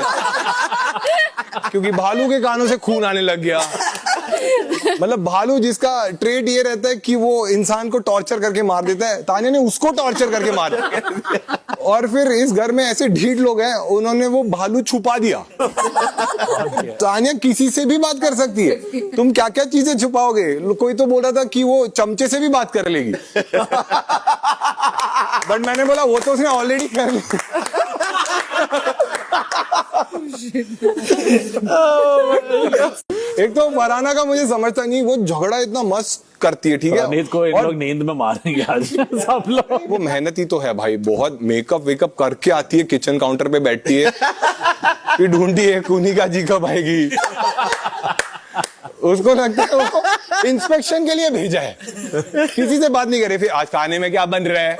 क्योंकि भालू के कानों से खून आने लग गया। मतलब भालू जिसका ट्रेड ये रहता है कि वो इंसान को टॉर्चर करके मार देता है, तान्या ने उसको टॉर्चर करके मारा। और फिर इस घर में ऐसे ढीठ लोग हैं, उन्होंने वो भालू छुपा दिया। तान्या किसी से भी बात कर सकती है, तुम क्या क्या चीजें छुपाओगे। कोई तो बोल रहा था कि वो चमचे से भी बात कर लेगी, बट मैंने बोला वो तो उसने ऑलरेडी कर ली। एक तो फरहाना का मुझे समझता नहीं, वो झगड़ा इतना मस्त करती है। ठीक है, प्रणीत को इन लोग नींद में मारेंगे आज सब लोग। वो मेहनती तो है भाई, बहुत मेकअप वेकअप करके आती है, किचन काउंटर पे बैठती है, फिर ढूंढती है कुनिका जी कब आएगी। उसको लगता है वो इंस्पेक्शन के लिए भेजा है, किसी से बात नहीं करे। फिर आज खाने में क्या बन रहा है।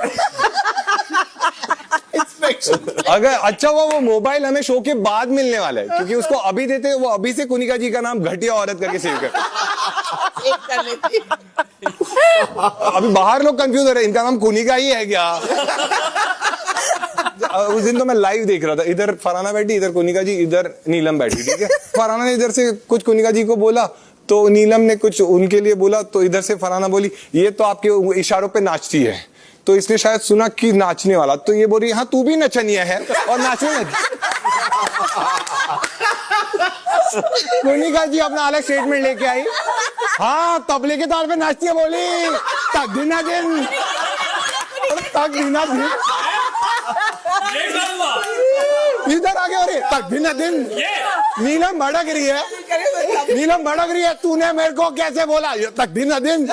अगर अच्छा हुआ वो मोबाइल हमें शो के बाद मिलने वाला है, क्योंकि उसको अभी देते वो अभी से कुनिका जी का नाम घटिया औरत करके सेव कर। अभी बाहर लोग कंफ्यूज हो रहे हैं, इनका नाम कुनिका ही है क्या। उस दिन तो मैं लाइव देख रहा था, इधर फरहाना बैठी, इधर कुनिका जी, इधर नीलम बैठी। ठीक है, फरहाना ने इधर से कुछ कुनिका जी को बोला तो नीलम ने कुछ उनके लिए बोला, तो इधर से फरहाना बोली ये तो आपके इशारों पे नाचती है, तो इसने शायद सुना कि नाचने वाला, तो ये बोल रही हाँ तू भी नचनिया है और नाचने लगी। कुनिका जी अपना अलग स्टेटमेंट लेके आई, हाँ तबले के ताल पे नाचती है, बोली तक दिना दिन, तक दिना दिन, इधर आगे, अरे तक दिना दिन। नीलम भड़क रही है, नीलम भड़क रही है, तूने मेरे को कैसे बोला तक दिना दिन।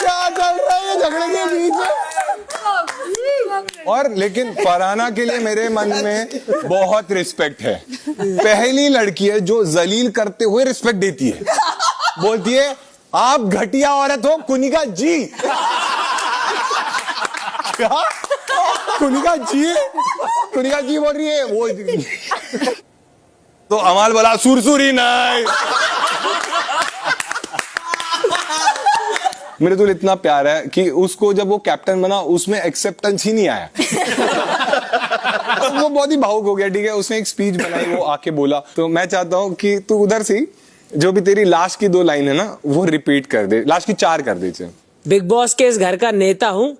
क्या चल रहा है झगड़े के बीच में। और लेकिन फरहाना के लिए मेरे मन में बहुत रिस्पेक्ट है। पहली लड़की है जो जलील करते हुए रिस्पेक्ट देती है, बोलती है आप घटिया औरत हो कुनिका जी। क्या कुनिका जी बोल रही है वो। तो अमाल बोला सुरसुरी नहीं। मेरे तो इतना प्यार है कि उसको जब वो कैप्टन बना उसमें एक्सेप्टेंस ही नहीं आया। वो बहुत ही भावुक हो गया। ठीक है, उसने एक स्पीच बनाई, वो आके बोला। तो मैं चाहता हूँ कि तू उधर से जो भी तेरी लास्ट की 2 लाइन है ना वो रिपीट कर दे, लास्ट की 4 कर दे। बिग बॉस के इस घर का नेता हूँ,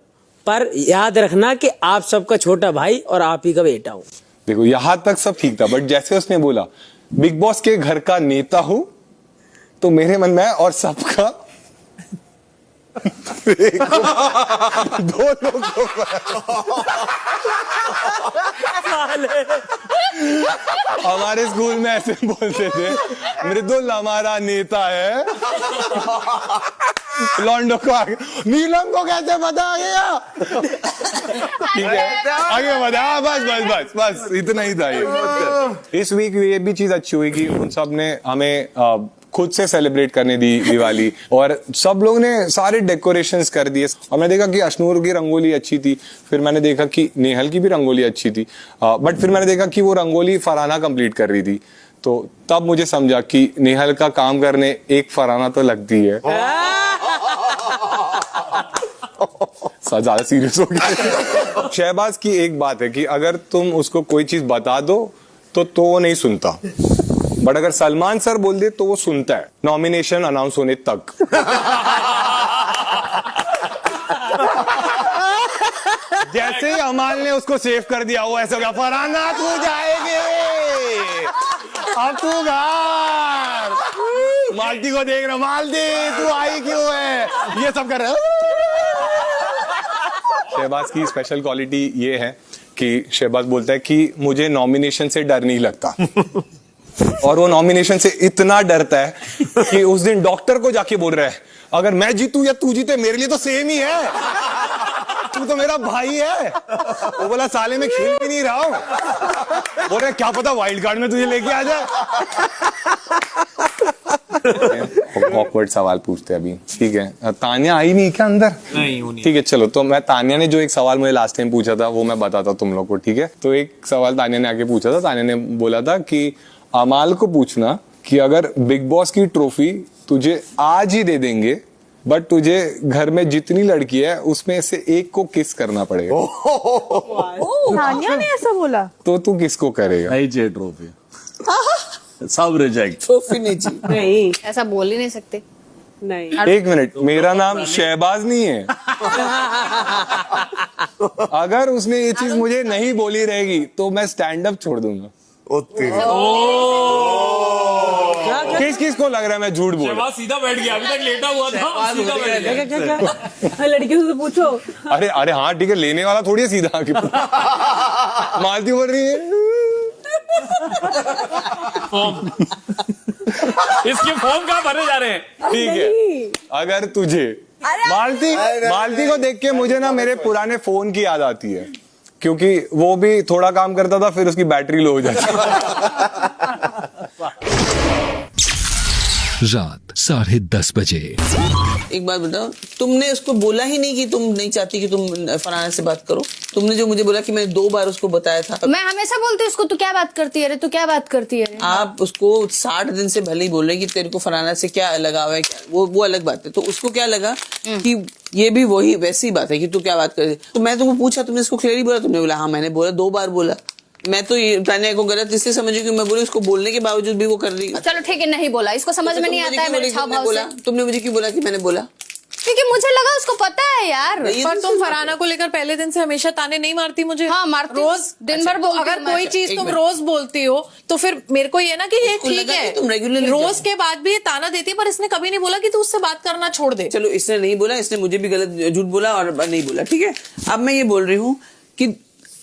पर याद रखना कि आप सबका छोटा भाई और आप ही का बेटा हूँ। देखो यहां तक सब ठीक था, बट जैसे उसने बोला बिग बॉस के घर का नेता हूं, तो मेरे मन में है और सबका दोनों को हमारे स्कूल में ऐसे बोलते थे, मृदुल हमारा नेता है। लॉन्डो को आगे, नीलम को कैसे पता आ गया? ठीक है, आगे बढ़ा। बस इतना ही था ये। इस वीक ये भी चीज अच्छी हुई कि उन सब ने हमें खुद से सेलिब्रेट करने दी दिवाली, और सब लोग ने सारे डेकोरेशंस कर दिए। और मैंने देखा कि अशनूर की रंगोली अच्छी थी, फिर मैंने देखा कि नेहल की भी रंगोली अच्छी थी, बट फिर मैंने देखा कि वो रंगोली फरहाना कंप्लीट कर रही थी। तो तब मुझे समझा कि नेहल का काम करने एक फरहाना तो लगती है। ज्यादा सीरियस हो गया। शहबाज की एक बात है कि अगर तुम उसको कोई चीज बता दो तो वो नहीं सुनता, बट अगर सलमान सर बोल दे तो वो सुनता है, नॉमिनेशन अनाउंस होने तक। जैसे ही अमाल ने उसको सेव कर दिया वो ऐसा हो गया, फरहाना तू जाएगी अब तू घर। मालती को देख रहा, मालती तू आई क्यों है, ये सब कर रहा है। शहबाज की स्पेशल क्वालिटी ये है कि शहबाज बोलता है कि मुझे नॉमिनेशन से डर नहीं लगता। और वो नॉमिनेशन से इतना डरता है कि उस दिन डॉक्टर को जाके बोल रहा है अगर मैं जीतू या तू जीते मेरे लिए तो सेम ही है, तू तो मेरा भाई है। वो बोला साले में खेल भी नहीं रहा हूं। बोल रहे क्या पता वाइल्ड कार्ड में तुझे लेके आ जाए। ऑकवर्ड सवाल पूछते हैं अभी, ठीक है। तानिया आई नहीं क्या अंदर? नहीं। ठीक है चलो, तो मैं तानिया ने जो एक सवाल मुझे लास्ट टाइम पूछा था वो मैं बताता तुम लोग को, ठीक है। तो एक सवाल तानिया ने आके पूछा था। तानिया ने बोला था कि अमाल को पूछना कि अगर बिग बॉस की ट्रॉफी तुझे आज ही दे देंगे, बट तुझे घर में जितनी लड़की है उसमें से एक को किस करना पड़ेगा। तानिया ने ऐसा बोला? तो तू किसको करेगा? नहीं चाहिए ट्रॉफी, सब रिजेक्ट। ट्रॉफी नहीं चाहिए। नहीं, ऐसा बोल ही नहीं सकते। नहीं। एक मिनट, मेरा नाम शहबाज नहीं है। अगर उसने ये चीज मुझे नहीं बोली रहेगी तो मैं स्टैंड अप छोड़ दूंगा। किस किस को लग रहा है मैं झूठ बोल रहा? सीधा बैठ गया, अभी तक लेटा हुआ था, सीधा बैठ गया। क्या लड़कियों से पूछो। अरे हाँ ठीक है, लेने वाला थोड़ी है सीधा आके। मालती बोल रही है इसके फॉर्म कहाँ भरे जा रहे हैं? ठीक है, अगर तुझे मालती को देख के मुझे ना मेरे पुराने फोन की याद आती है, क्योंकि वो भी थोड़ा काम करता था फिर उसकी बैटरी लो हो जाती। रात 10:30 बजे। एक बात बताओ, तुमने उसको बोला ही नहीं कि तुम नहीं चाहती कि तुम फरहाना से बात करो? तुमने जो मुझे बोला कि मैंने 2 बार उसको बताया था। मैं हमेशा बोलती हूँ उसको, तू क्या बात करती है रे, तू क्या बात करती है। आप उसको 60 दिन से भले ही बोल रहे हैं कि तेरे को फरहाना से क्या लगाव है, वो अलग बात है। तो उसको क्या लगा कि ये भी वही वैसी ही बात है कि तू क्या बात कर रही। तो मैं तुमको पूछा, तुमने इसको क्लियरली बोला? तुमने बोला हाँ मैंने बोला, 2 बार बोला। मैं तो ये तानिया को गलत इसलिए समझी कि मैं बोली उसको बोलने के बावजूद भी वो कर रही है। चलो ठीक है, नहीं बोला, इसको समझ में नहीं आता है मेरे छाव भाव से। तुमने मुझे क्यों बोला कि मैंने बोला? क्योंकि मुझे लगा उसको पता है यार। पर तुम फरहाना को लेकर पहले दिन से हमेशा ताने नहीं मारती मुझे? हाँ मारती, रोज दिन भर। अगर कोई चीज तुम रोज बोलती हो तो फिर मेरे को ये ना कि ये ठीक है, तुम रेगुलरली रोज के बाद भी ये ताना देती है, पर इसने कभी नहीं बोला कि तू उससे बात करना छोड़ दे। चलो इसने नहीं बोला, इसने मुझे भी गलत झूठ बोला और नहीं बोला, ठीक है। अब मैं ये बोल रही हूँ कि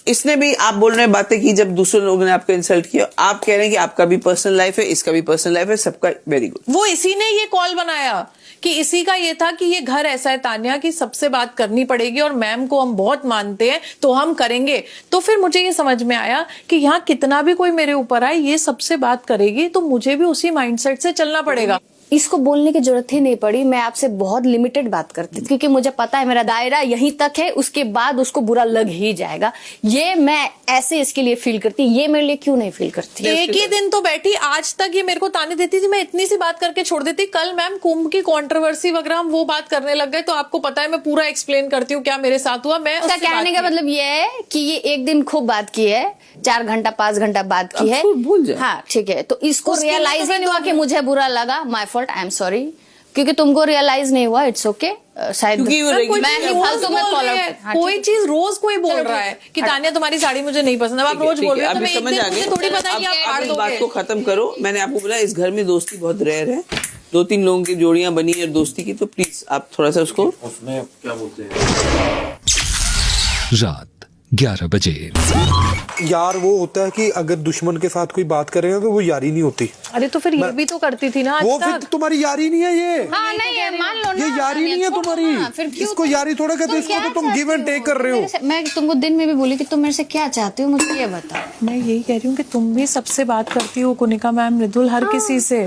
इसने भी आप बोल रहे हैं बातें की जब दूसरे लोगों ने आपको इंसल्ट किया, आप कह रहे हैं कि आपका भी पर्सनल लाइफ है, इसका भी पर्सनल लाइफ है, सबका वेरी गुड। वो इसी ने ये कॉल बनाया कि इसी का ये था कि ये घर ऐसा है तान्या कि सबसे बात करनी पड़ेगी और मैम को हम बहुत मानते हैं तो हम करेंगे। तो फिर मुझे ये समझ में आया कि यहाँ कितना भी कोई मेरे ऊपर आए, ये सबसे बात करेगी तो मुझे भी उसी माइंडसेट से चलना पड़ेगा। इसको बोलने की जरूरत ही नहीं पड़ी। मैं आपसे बहुत लिमिटेड बात करती थी क्योंकि मुझे पता है मेरा दायरा यहीं तक है, उसके बाद उसको बुरा लग ही जाएगा। ये मैं ऐसे इसके लिए फील करती, ये मेरे लिए क्यों नहीं फील करती। एक ही दिन तो बैठी, आज तक ये मेरे को ताने देती थी, मैं इतनी सी बात करके छोड़ देती। कल मैम कुंभ की कंट्रोवर्सी वगैरह हम वो बात करने लग गए, तो आपको पता है मैं पूरा एक्सप्लेन करती हूँ क्या मेरे साथ हुआ। मैं उसका कहने का मतलब ये है कि ये एक दिन खूब बात की है, 4 घंटा 5 घंटा बात की है, भूल जाए। हाँ ठीक है, तो इसको रियलाइज ही नहीं हुआ कि मुझे बुरा लगा। My fault, I am sorry, क्योंकि तुमको रियलाइज नहीं हुआ। इट्स ओके, शायद मैं ही फालतू में कॉल आउट। कोई चीज रोज कोई बोल रहा है कि तान्या तुम्हारी साड़ी मुझे नहीं पसंद, अब आप रोज बोल रहे हो तो मैं एक दिन मुझे थोड़ी पता है कि आप फाड़ इस दोगे। बात को खत्म करो। मैंने आपको बोला इस घर में दोस्ती बहुत रेयर है, 2-3 लोगों की जोड़ियां बनी है दोस्ती की, तो प्लीज आप थोड़ा सा उसको। उसमें क्या बोलते हैं, रात 11 बजे। यार वो होता है कि अगर दुश्मन के साथ कोई बात करे ना तो वो यारी नहीं होती। अरे तो फिर ये भी तो करती थी ना आज वो तक। फिर तुम्हारी यारी नहीं है ये। हाँ नहीं है, मान लो ना, ये यारी नहीं है तुम्हारी। फिर क्यों इसको यारी थोड़ा कहते, इसको तो तुम गिव एंड टेक कर रहे हो। मैं तुमको दिन में भी बोली कि तुम मेरे से क्या चाहती हो, मुझे ये बता। मैं यही कह रही हूँ कि तुम भी सबसे बात करती हो, कुनिका मैम, मृदुल, हर किसी से,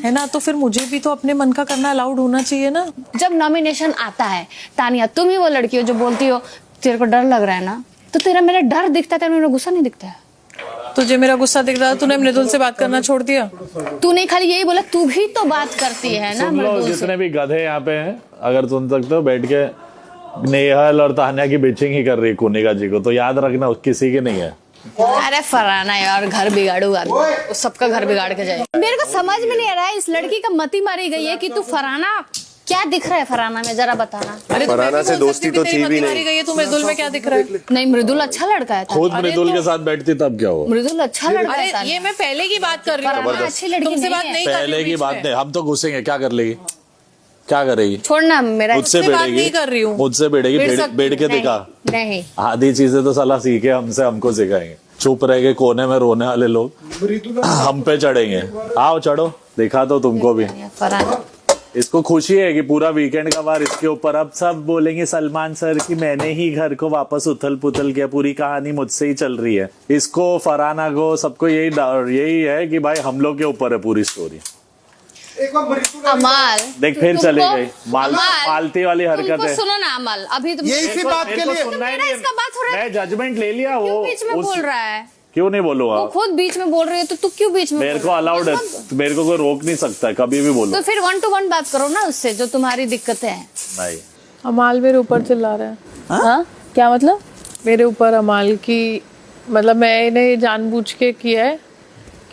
है ना, तो फिर मुझे भी तो अपने मन का करना अलाउड होना चाहिए ना। जब नॉमिनेशन आता है, तानिया तुम ही वो लड़की हो जो बोलती हो तेरे को डर लग रहा है ना, तो तेरा मेरा डर दिखता है, तेरा मेरा गुस्सा नहीं दिखता है। तुझे मेरा गुस्सा दिख रहा है, तूने मृदुल से बात करना छोड़ दिया। तू नहीं खाली यही बोला, तू भी तो बात करती है ना मृदुल से। जितने भी गधे यहाँ पे हैं, अगर सुन सकते हो, बैठ के नेहल और तान्या की बिचिंग ही कर रही है कुनिका जी को, तो याद रखना किसी की नहीं है। अरे फराना यार, घर बिगाड़ूगा, सबका घर बिगाड़ के जाए। मेरे को समझ में नहीं आ रहा है, इस लड़की का मती मारी गई है कि तू फराना क्या दिख रहा है फराना में, जरा बताना। अरे तो फराना से दोस्ती तो थी भी नहीं। गई है, तू मृदुल में क्या दिख रहा है? नहीं, मृदुल अच्छा लड़का है। खुद मृदुल के साथ बैठती तब क्या हुआ? मृदुल अच्छा लड़का है। अरे ये मैं पहले की बात कर रही हूँ, अच्छी लड़की तुमसे बात नहीं कर रही हूँ। पहले की बात नहीं, हम तो घुसेंगे, क्या कर लेगी, क्या करेगी? छोड़ना, मेरा मुझसे नहीं कर रही हूँ, मुझसे बेड़ेगी, बैठ के दिखा। नहीं, आधी चीजें तो साला सीखे हमसे, हमको सिखाएंगे। चुप रह के कोने में रोने वाले लोग हम पे चढ़ेंगे। आओ चढ़ो, दिखा दो तुमको भी। इसको खुशी है कि पूरा वीकेंड का बार इसके ऊपर, अब सब बोलेंगे सलमान सर कि मैंने ही घर को वापस उथल पुथल किया, पूरी कहानी मुझसे ही चल रही है। इसको, फराना को, सबको यही है कि भाई हम लोग के ऊपर है पूरी स्टोरी। अमाल देख फिर चले गई, मालती वाली हरकत है। सुनो ना अमाल, अभी तुम इसी बात के लिए इसका बात हो रहा है, मैं जजमेंट ले लिया। वो बीच में बोल रहा है, क्यों नहीं बोलूंगा? वो खुद बीच में बोल रही है, तो तू क्यों बीच में? मेरे को अलाउड है, मेरे को कोई रोक नहीं सकता, कभी भी बोलो। तो फिर 1 to 1 बात करो ना उससे, जो तुम्हारी दिक्कतें हैं। नहीं, अमाल मेरे ऊपर चिल्ला रहा है। हाँ, क्या मतलब? मेरे ऊपर अमाल की, मतलब मैंने जानबूझ के किया है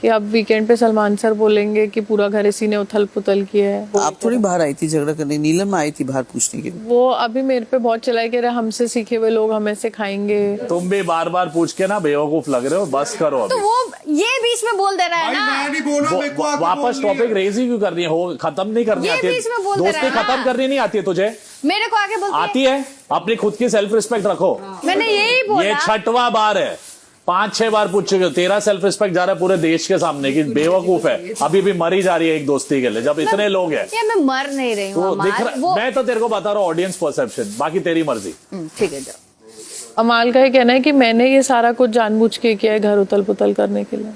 कि अब वीकेंड पे सलमान सर बोलेंगे कि पूरा घर इसी ने उथल पुथल किया है। आप थोड़ी बाहर आई थी झगड़ा करने, नीलम आई थी बाहर पूछने के लिए। वो अभी मेरे पे बहुत चला कह रहा है हमसे सीखे हुए लोग हमें सिखाएंगे। तुम भी बार बार पूछ के ना बेवकूफ लग रहे हो, बस करो अभी। तो वो ये बीच में बोल दे रहा है ना, वापस टॉपिक रेज ही क्यों करनी है? हो खत्म नहीं करनी आती है, दोस्ती खत्म करनी नहीं आती है तुझे? मेरे को आगे बोलती आती है। अपनी खुद की सेल्फ रिस्पेक्ट रखो। मैंने यही बोला। ये 6वां बार है, 5-6 बार पूछ चुके हो। तेरा सेल्फ रिस्पेक्ट जा रहा है पूरे देश के सामने कि बेवकूफ है, अभी भी मरी जा रही है एक दोस्ती के लिए, जब इतने लोग हैं। ये मैं मर नहीं रही हूँ, मैं तो तेरे को बता रहा हूँ ऑडियंस परसेप्शन, बाकी तेरी मर्जी। ठीक है, जाओ। अमाल का ये कहना है कि मैंने ये सारा कुछ जानबूझ के किया है घर उथल पुथल करने के लिए।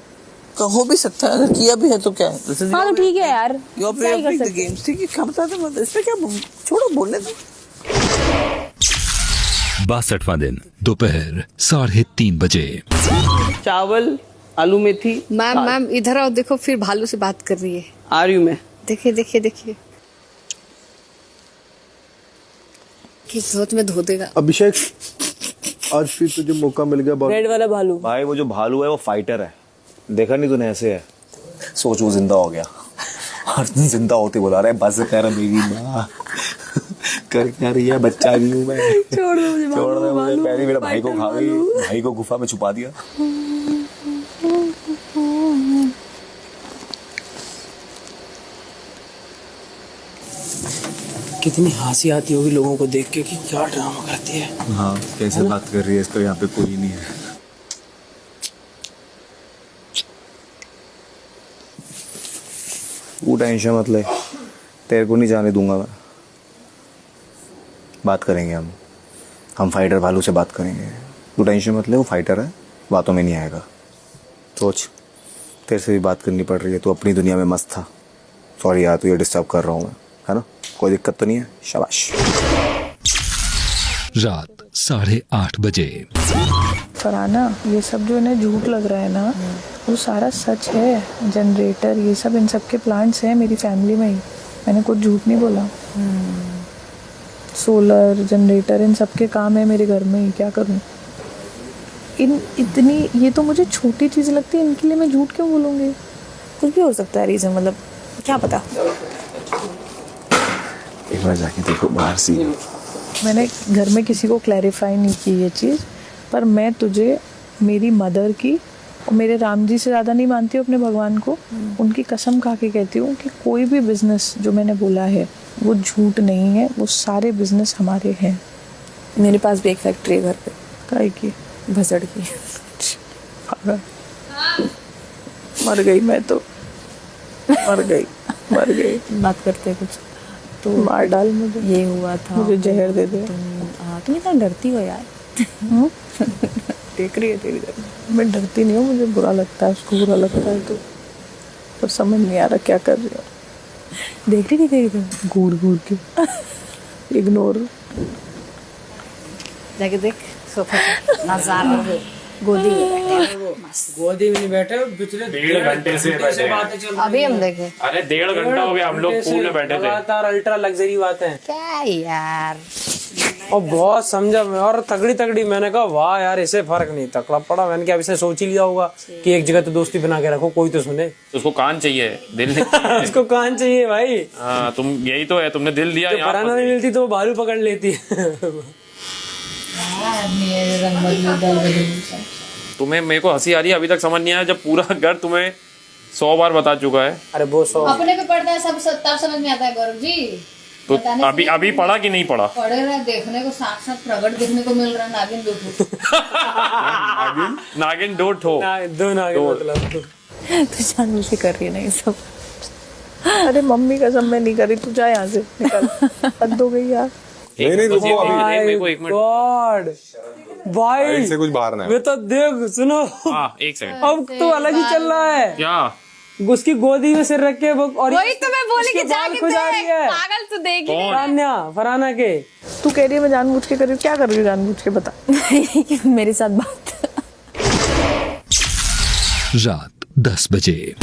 हो भी सकता है, अगर किया भी है तो क्या है? हाँ तो ठीक है यार, गेम्स ठीक है, क्या बताते मत, इसमें क्या, छोड़ो बोलने दो। 62वां दिन दोपहर 3:30 बजे। चावल, आलू मेथी। मैम इधर आओ, देखो फिर भालू से बात कर रही है। आ रही हूँ मैं। देखिए देखिए देखिए, किस धोत में धो देगा। अभिषेक, आज फिर तुझे मौका मिल गया। रेड वाला भालू। भाई वो जो भालू है वो फाइटर है, देखा नहीं तूने? ऐसे है, सोच वो जिंदा हो गया और जिंदा होते बुला रहा है बस कर मेरी माँ कर क्या रही है, बच्चा भी हूँ मैं, छोड़ दो मुझे, छोड़ दो मुझे। पहले मेरा भाई को खा गई, भाई को गुफा में छुपा दिया। कितनी हंसी आती होगी लोगों को देख के कि क्या ड्रामा करती है। हाँ, कैसे बात कर रही है, इसको यहाँ पे कोई नहीं है। टेंशन मत ले, तेरे को नहीं जाने दूंगा मैं। बात करेंगे हम फाइटर भालू से बात करेंगे, तू टेंशन मत ले, वो फाइटर है, बातों में नहीं आएगा। सोच, तेरे से भी बात करनी पड़ रही है, तू अपनी दुनिया में मस्त था। सॉरी यार, तुझे डिस्टर्ब कर रहा हूँ मैं, है ना? कोई दिक्कत तो नहीं है? शाबाश। रात 8:30 बजे। फरहाना, ये सब जो इन्हें झूठ लग रहा है ना, वो सारा सच है। जनरेटर ये सब, इन सब के प्लांट्स हैं मेरी फैमिली में ही, मैंने कुछ झूठ नहीं बोला। सोलर जनरेटर इन सब के काम है मेरे घर में ही, क्या करूं? इतनी ये तो मुझे छोटी चीज़ लगती है, इनके लिए मैं झूठ क्यों बोलूँगी? कुछ भी हो सकता है रीज़न, मतलब क्या पता। एक बार जाके देखो बाहर सी। मैंने घर में किसी को क्लैरिफाई नहीं की ये चीज़, पर मैं तुझे मेरी मदर की और मेरे राम जी से ज़्यादा नहीं मानती हूँ अपने भगवान को। उनकी कसम खा के कहती हूँ कि कोई भी बिजनेस जो मैंने बोला है वो झूठ नहीं है, वो सारे बिजनेस हमारे हैं। मेरे पास भी एक फैक्ट्री है घर पे। काय की? भसड़ की। मर गई मैं तो, मर गई। बात करते कुछ तो मार डाल मुझे, ये हुआ था, मुझे जहर दे दे। तुम इतना डरती हो यार। देख रही है तेरी तरफ। मैं डरती नहीं हूँ, मुझे बुरा लगता है, उसको बुरा लगता है तो, पर समझ नहीं आ रहा क्या कर रही हो। देख रही थी तेरी तरफ घूर घूर के, इग्नोर। जाके देख सोफा पे नजारा, गोदी में बैठे, गोदी में नहीं बैठे, पिछले 1.5 घंटे से बैठे हैं। अभी हम देखे। अरे 1.5 घंटा हो गया, हम लोग पूल में बैठे थे। लगातार अल्ट्रा लग्जरी बातें क्या यार। और बहुत समझा मैं, और तगड़ी मैंने कहा वाह यार, इसे फर्क नहीं तकड़ा पड़ा। मैंने क्या इसने सोच ही लिया होगा कि एक जगह तो दोस्ती बना के रखो, कोई तो सुने। उसको कान चाहिए, दिल नहीं। उसको कान चाहिए भाई। हाँ, तुम यही तो है, तुमने दिल दिया। पराना नहीं मिलती तो वो भालू पकड़ लेती है। तुम्हें, मेरे को हंसी आ रही है, अभी तक समझ नहीं आया जब पूरा घर तुम्हें 100 बार बता चुका है। अरे वो 100 अपने पे पड़ता है सब, तब समझ में आता है गौरव जी। तो अभी पढ़ा कि नहीं पढ़ा? पढ़े रहे, देखने को साथ प्रकट देखने को मिल रहा है। नागिन दो नागिन दो ठो, दो नागिन मतलब। तू जानबूझ के कर रही है ना ये सब। अरे मम्मी कसम मैं नहीं कर रही, तू जा यहाँ से, निकल। हद हो गई यार। नहीं रुको अभी। गॉड भाई से कुछ बाहर ना है। वे तो देख, सुनो। एक सेकंड, अब तो अलग ही चल रहा है। क्या? उसकी गोदी में सिर रख के वो, और वही तो मैं बोली कि बाल खुजा रही है। पागल तो देख। फरहाना के तू कह रही है मैं जानबूझ के कर रही हूँ, क्या कर रही हूँ जानबूझ के, बता। मेरे साथ बात। रात 10 बजे।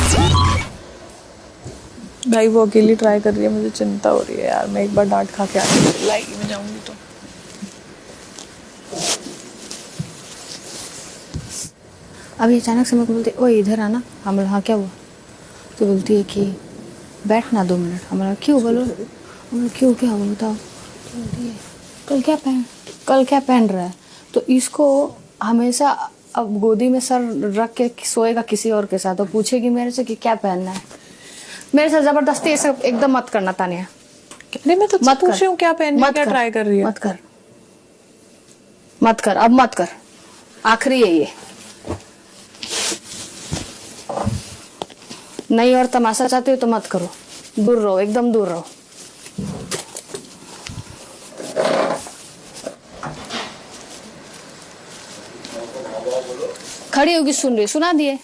भाई वो अकेली ट्राई कर रही है, मुझे चिंता हो रही है यार। मैं एक बार डांट खा के आके लाएगी, मैं जाऊंगी तो। अभी अचानक से मेरे को बोलती ओ इधर आना। हम हाँ क्या हुआ? तो बोलती है कि बैठ ना 2 मिनट। हमारा क्यों? बोलो क्यों, क्या हुआ बताओ। तो बोलती है कल क्या पहन रहा है? तो इसको हमेशा अब गोदी में सर रख के सोएगा किसी और के साथ, तो पूछेगी मेरे से कि क्या पहनना है। मेरे साथ जबरदस्ती ये सब एकदम मत करना तानिया। नहीं मैं तो मत पूछ रही हूँ क्या पहनना, क्या ट्राई कर रही है। मत कर अब मत कर, आखिरी है ये। नहीं और तमाशा चाहते हो तो मत करो, दूर रहो, एकदम दूर रहो। खड़ी होगी, सुन रही, सुना दिए।